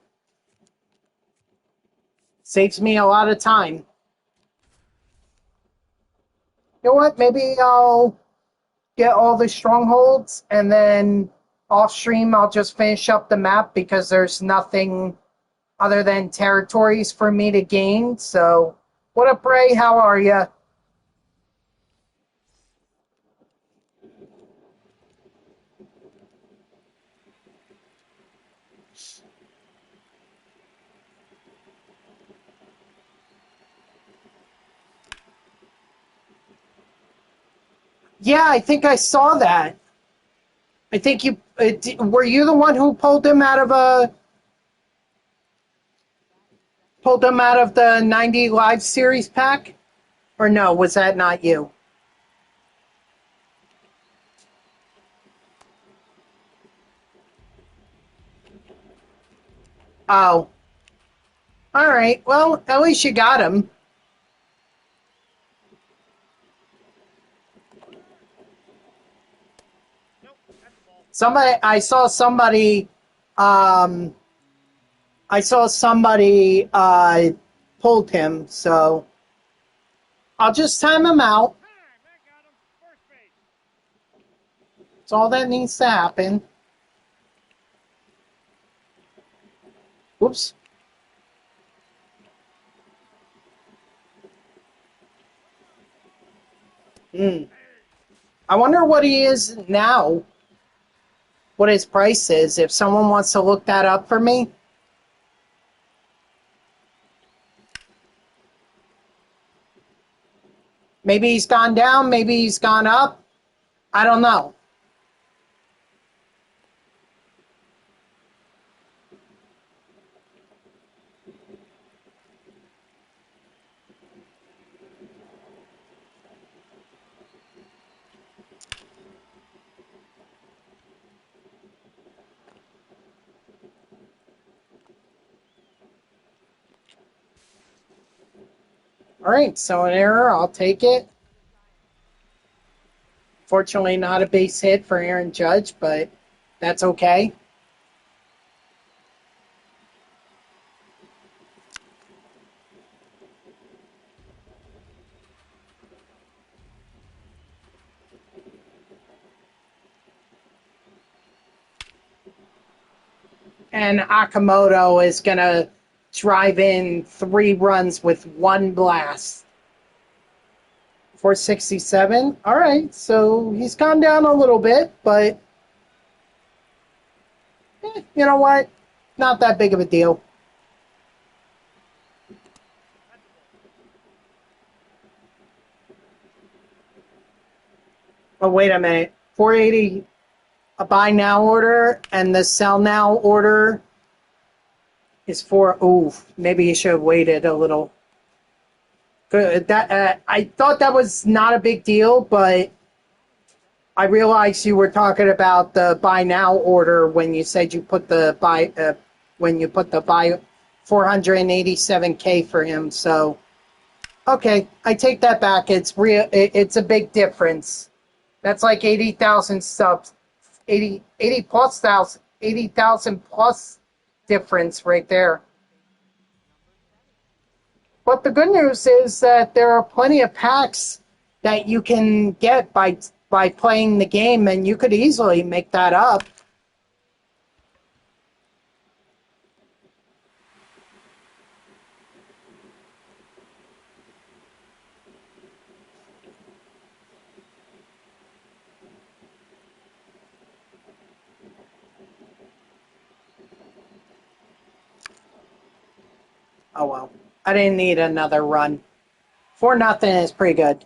Saves me a lot of time. You know what? Maybe I'll get all the strongholds and then off stream I'll just finish up the map because there's nothing other than territories for me to gain. So, what up, Ray? How are you? Yeah, I think I saw that. I think you were you the one who pulled him out of the 90 live series pack, or no? Was that not you? Oh, all right. Well, at least you got him. Somebody, um, I saw somebody pulled him, so I'll just time him out. That's all that needs to happen. Whoops. I wonder what he is now. What his price is. If someone wants to look that up for me. Maybe he's gone down. Maybe he's gone up. I don't know. All right, so an error. I'll take it. Fortunately, not a base hit for Aaron Judge, but that's okay. And Akamoto is going to drive in 3 runs with 1 blast. 467. All right, so he's gone down a little bit, but you know what? Not that big of a deal. Oh, wait a minute. 480, a buy now order, and the sell now order is for, ooh, maybe you should have waited a little. Good. I thought that was not a big deal, but I realized you were talking about the buy now order when you said you put the buy, when you put the buy 487K for him. So, okay, I take that back. It's real. It's a big difference. That's like 80,000 subs, 80 plus thousand, 80,000 plus difference right there. But the good news is that there are plenty of packs that you can get by playing the game, and you could easily make that up. Oh well, I didn't need another run. 4-0 is pretty good.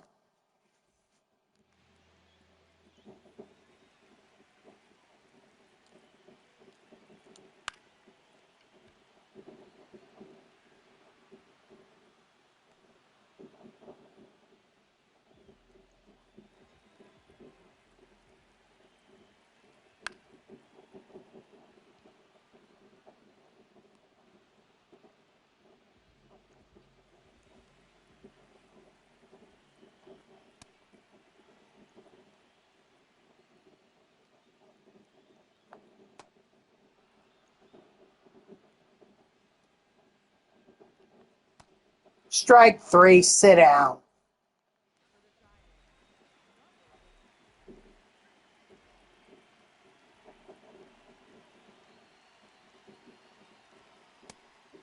Strike 3, sit down.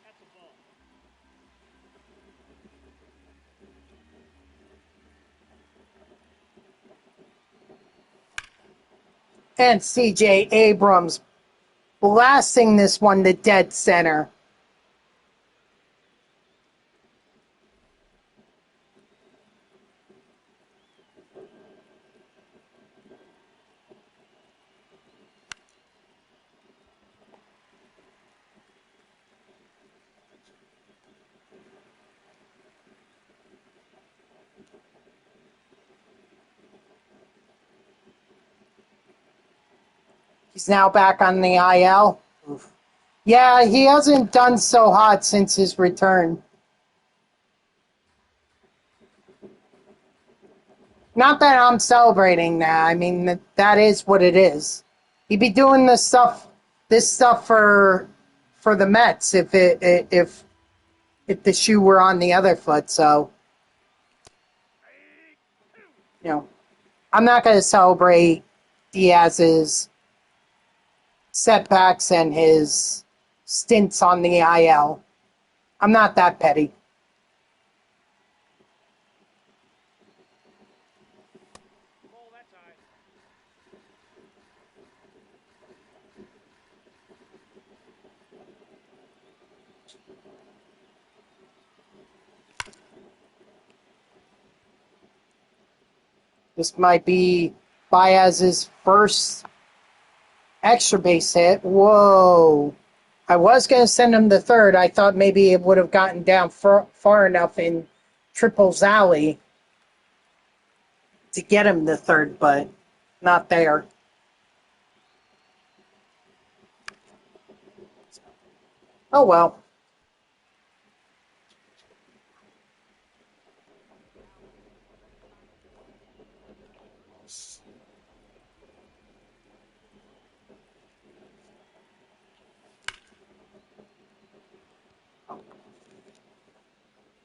That's a ball. And CJ Abrams blasting this one to dead center. He's now back on the IL. Oof. Yeah, he hasn't done so hot since his return. Not that I'm celebrating that. I mean, that is what it is. He'd be doing this stuff for the Mets if the shoe were on the other foot. So, you know, I'm not going to celebrate Diaz's setbacks and his stints on the IL. I'm not that petty. Ball that time. This might be Baez's first extra base hit. Whoa. I was going to send him the third. I thought maybe it would have gotten down far enough in Triple's alley to get him the third, but not there. Oh well.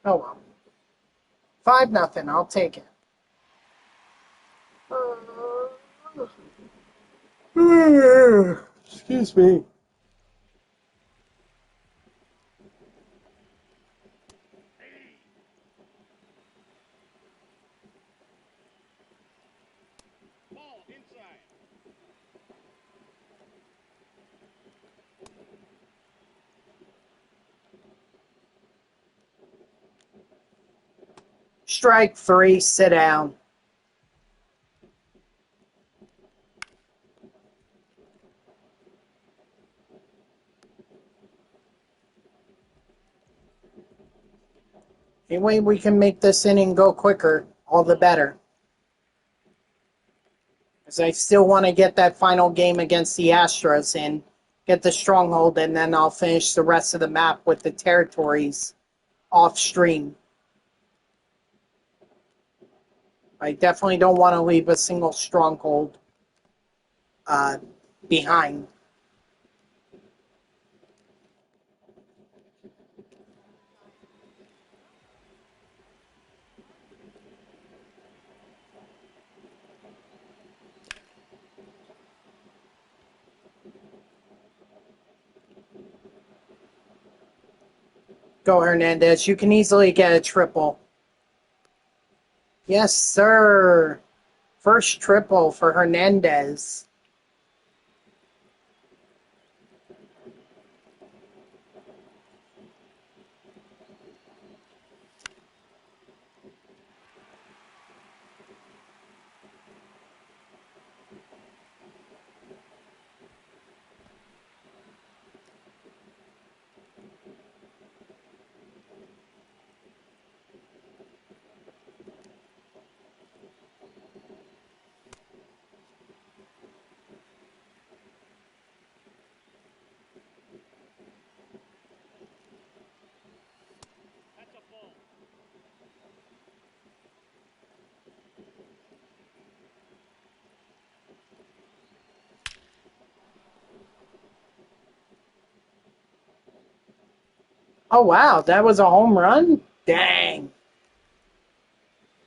Oh well. 5-0. I'll take it. Excuse me. Ball inside. Strike 3, sit down. Any way we can make this inning go quicker, all the better. Because I still want to get that final game against the Astros and get the stronghold, and then I'll finish the rest of the map with the territories off stream. I definitely don't want to leave a single stronghold behind. Go, Hernandez. You can easily get a triple. Yes, sir. First triple for Hernandez. That's a ball. Oh, wow. That was a home run? Dang.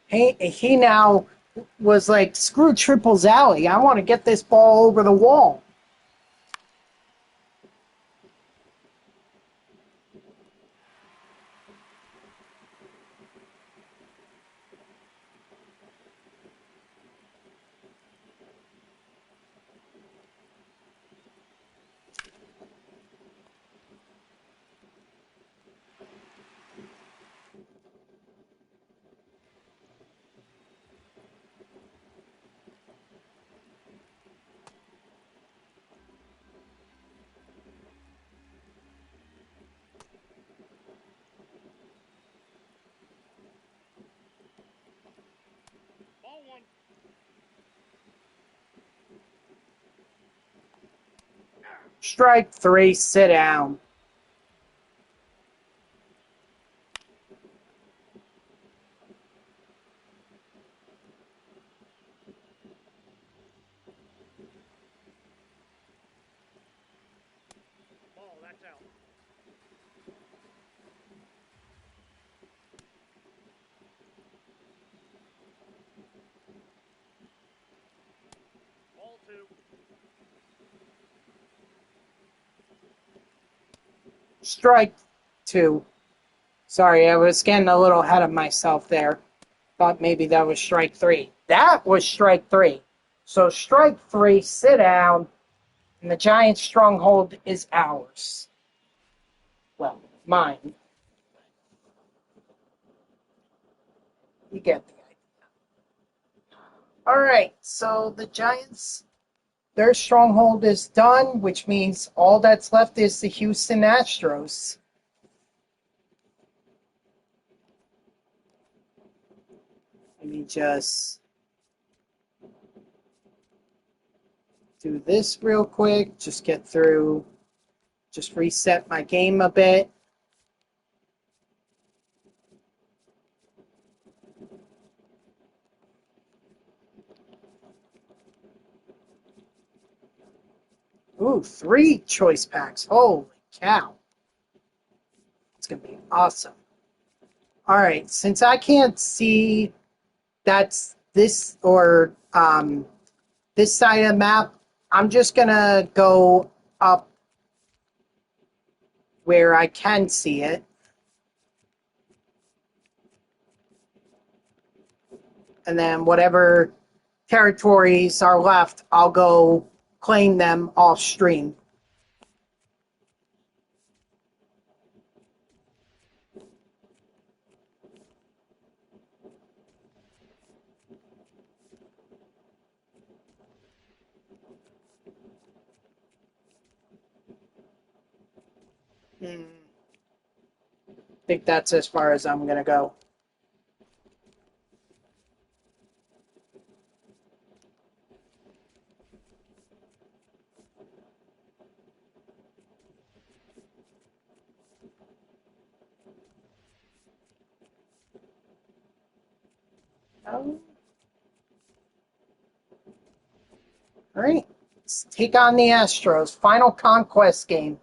He now was like, screw Triple's alley. I want to get this ball over the wall. Ball one. Strike 3, sit down. Ball, that's out. Ball two. Strike 2. Sorry, I was getting a little ahead of myself there. Thought maybe that was strike 3. That was strike 3. So strike 3, sit down, and the Giants' stronghold is ours. Well, mine. You get the idea. All right, so the Giants, their stronghold is done, which means all that's left is the Houston Astros. Let me just do this real quick, just get through, just reset my game a bit. Ooh, 3 choice packs. Holy cow. It's going to be awesome. All right, since I can't see that's this or this side of the map, I'm just going to go up where I can see it. And then whatever territories are left, I'll go claim them off stream. I think that's as far as I'm going to go. Oh. All right, let's take on the Astros. Final conquest game.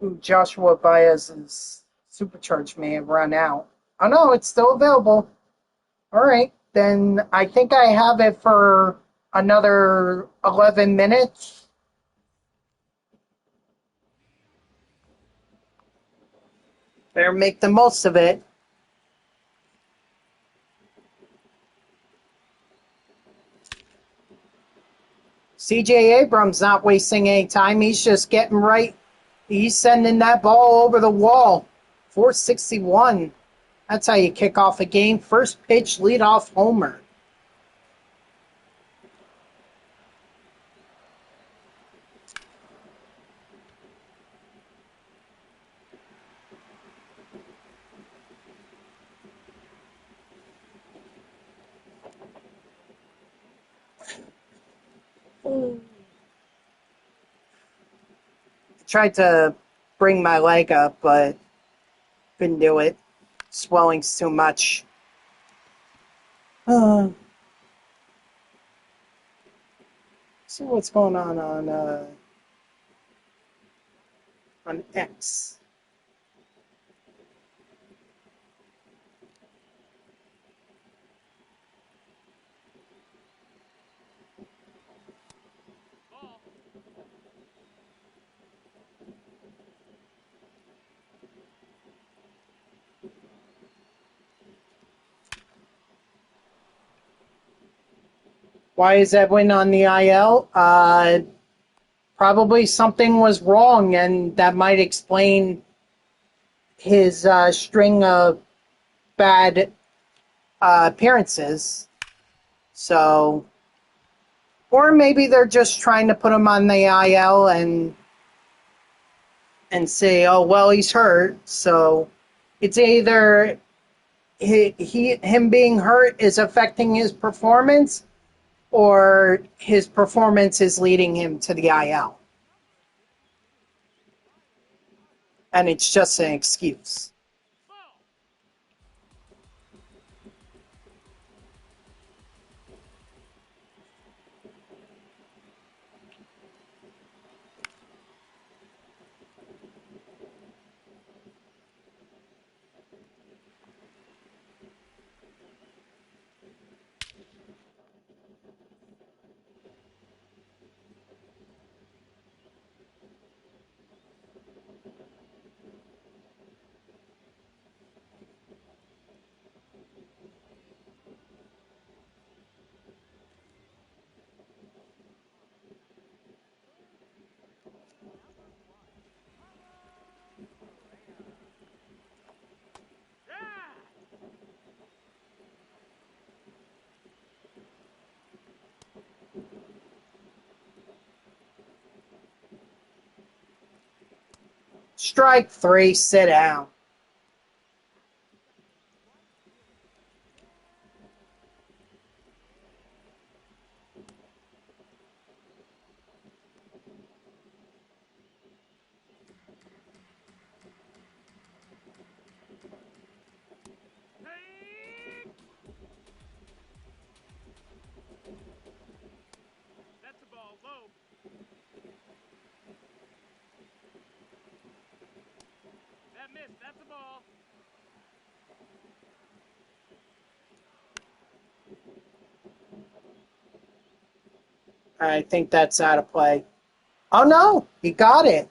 Ooh, Joshua Baez's supercharge may have run out. Oh no, it's still available. All right, then I think I have it for another 11 minutes. Better make the most of it. CJ Abrams not wasting any time. He's just getting right. He's sending that ball over the wall. 461. That's how you kick off a game. First pitch, leadoff homer. Tried to bring my leg up, but couldn't do it. Swelling's too much. See what's going on X. Ball. Why is Edwin on the IL? Probably something was wrong, and that might explain his string of bad appearances. So, or maybe they're just trying to put him on the IL and say, oh well, he's hurt. So it's either him being hurt is affecting his performance, or his performance is leading him to the IL. And it's just an excuse. Ball. Strike three, sit down. That's the ball. Low. That missed. That's the ball. I think that's out of play. Oh no, he got it.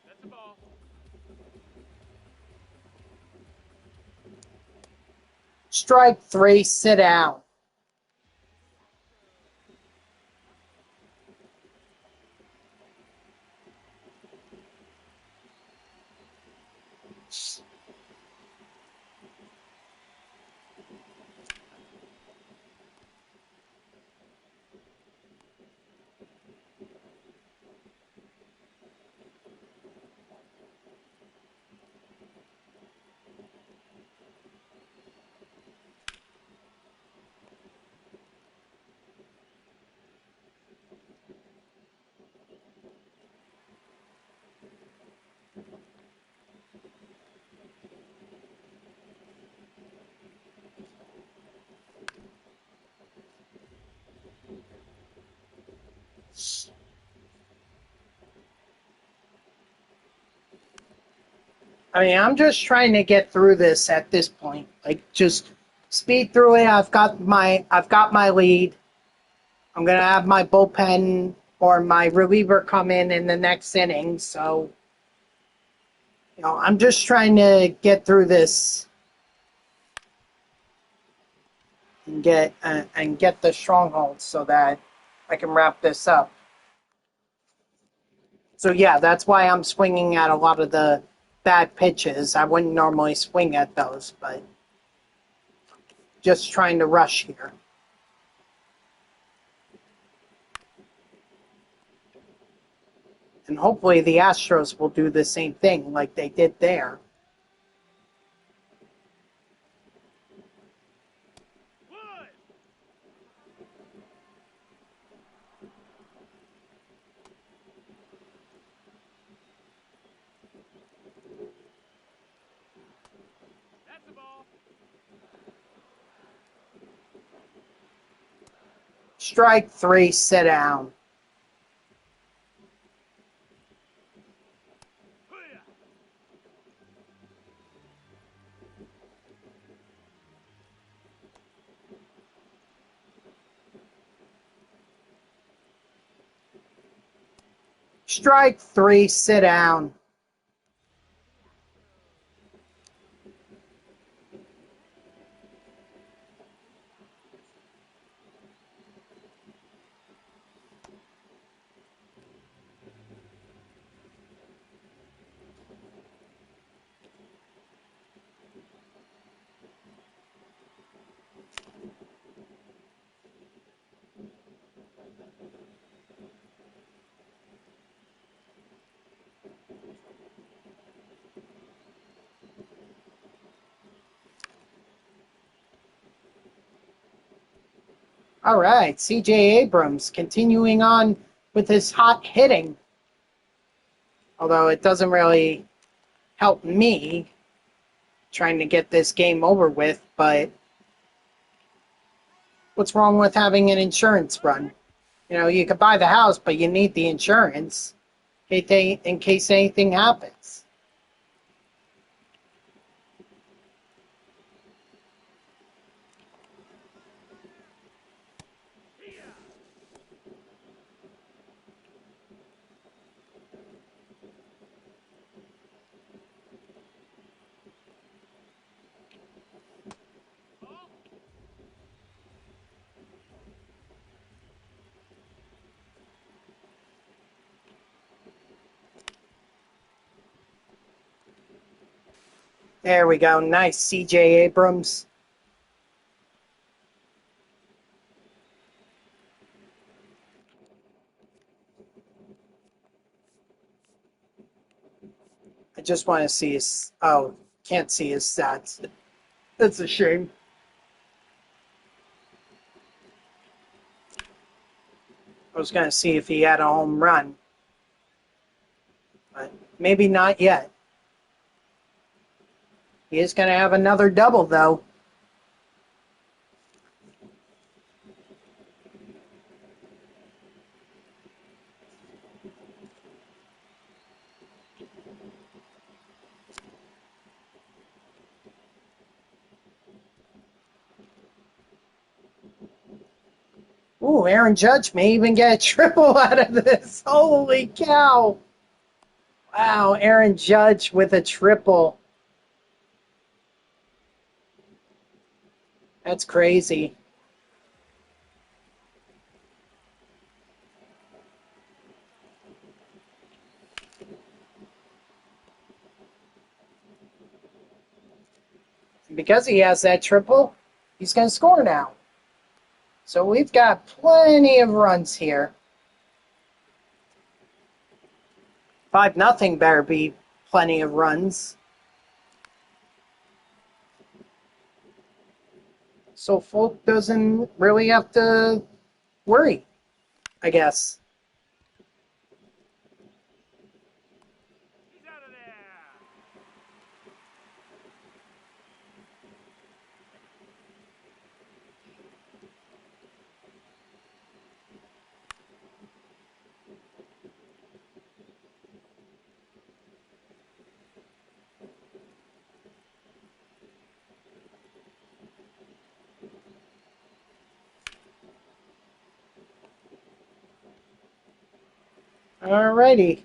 That's the ball. Strike three, sit down. I mean, I'm just trying to get through this at this point. Like, just speed through it. I've got my lead. I'm gonna have my bullpen or my reliever come in the next inning. So, I'm just trying to get through this and get the stronghold so that I can wrap this up. So yeah, that's why I'm swinging at a lot of the bad pitches. I wouldn't normally swing at those, but just trying to rush here. And hopefully the Astros will do the same thing like they did there. Wood. That's the ball. Strike three, sit down. Hoo-yah. Strike three, sit down. All right, CJ Abrams continuing on with his hot hitting. Although it doesn't really help me trying to get this game over with, but what's wrong with having an insurance run? You could buy the house, but you need the insurance in case anything happens. There we go. Nice, C.J. Abrams. I just want to see his... Oh, can't see his stats. That's a shame. I was going to see if he had a home run. But maybe not yet. He is going to have another double, though. Ooh, Aaron Judge may even get a triple out of this. Holy cow. Wow, Aaron Judge with a triple. That's crazy. Because he has that triple, he's going to score now. So we've got plenty of runs here. 5-0 better be plenty of runs. So Folk doesn't really have to worry, I guess. He's out of there. Alrighty.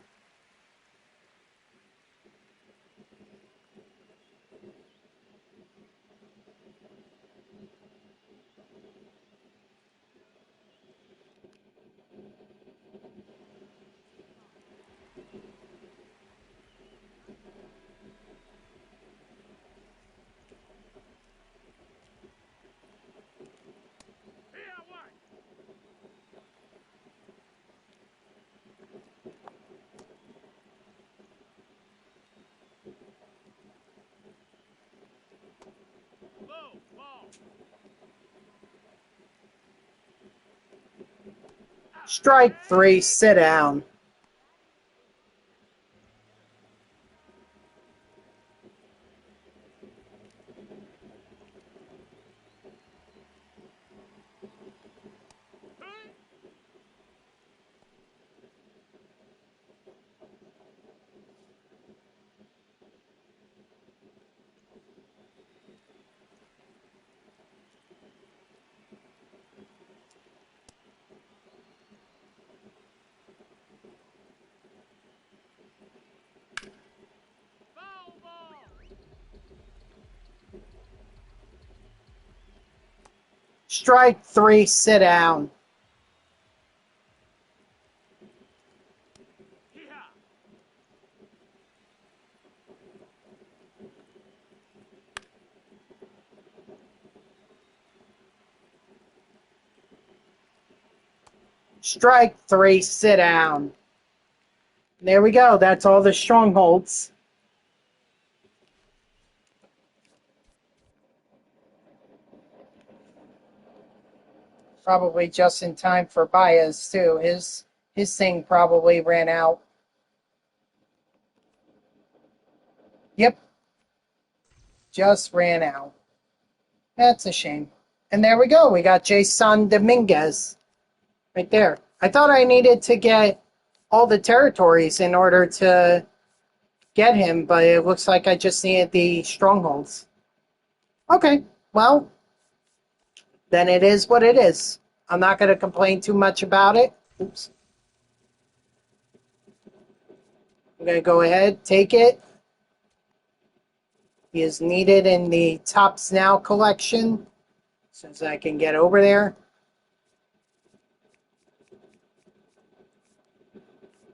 Here, what? Low ball. Strike 3, sit down. Hey. Foul ball. Strike 3, sit down. Yeah. Strike 3, sit down. There we go. That's all the strongholds. Probably just in time for Baez, too. His thing probably ran out. Yep, just ran out. That's a shame. And there we go. We got Jasson Dominguez right there. I thought I needed to get all the territories in order to get him, but it looks like I just needed the strongholds. Okay, well, then it is what it is. I'm not going to complain too much about it. Oops. I'm going to go ahead, take it. He is needed in the Topps Now collection, since I can get over there.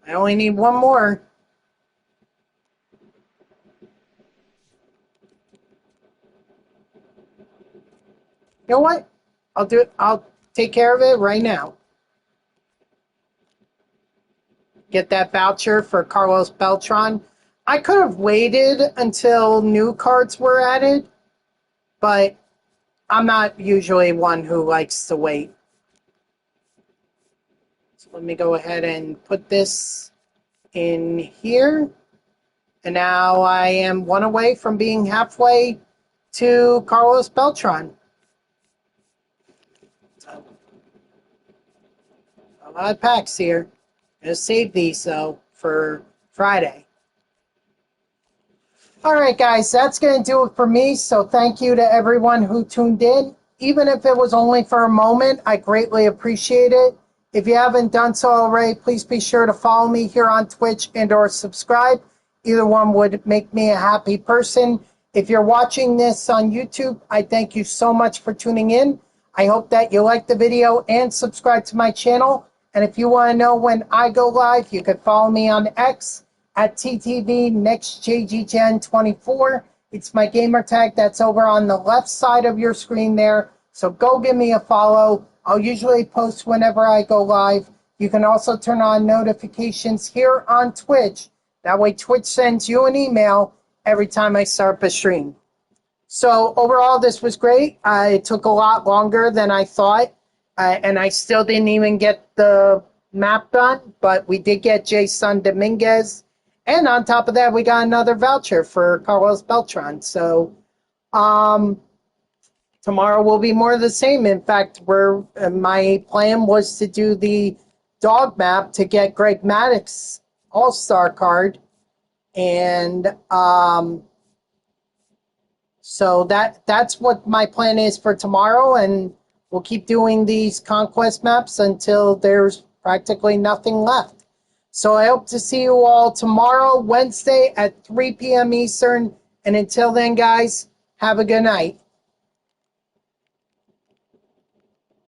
I only need one more. know what? I'll do it. I'll take care of it right now. Get that voucher for Carlos Beltran. I could have waited until new cards were added, but I'm not usually one who likes to wait. So let me go ahead and put this in here. And now I am one away from being halfway to Carlos Beltran. So, a lot of packs here. I'm going to save these, though, for Friday. All right, guys, that's going to do it for me. So thank you to everyone who tuned in. Even if it was only for a moment, I greatly appreciate it. If you haven't done so already, please be sure to follow me here on Twitch and or subscribe. Either one would make me a happy person. If you're watching this on YouTube, I thank you so much for tuning in. I hope that you like the video and subscribe to my channel. And if you want to know when I go live, you can follow me on X at TTV NextJGGen24. It's my gamer tag that's over on the left side of your screen there. So go give me a follow. I'll usually post whenever I go live. You can also turn on notifications here on Twitch. That way Twitch sends you an email every time I start up a stream. So overall, this was great. It took a lot longer than I thought. And I still didn't even get the map done. But we did get Jasson Dominguez. And on top of that, we got another voucher for Carlos Beltran. So tomorrow will be more of the same. In fact, my plan was to do the dog map to get Greg Maddox All-Star card. And so that's what my plan is for tomorrow. And we'll keep doing these conquest maps until there's practically nothing left. So I hope to see you all tomorrow, Wednesday at 3 p.m. Eastern. And until then, guys, have a good night.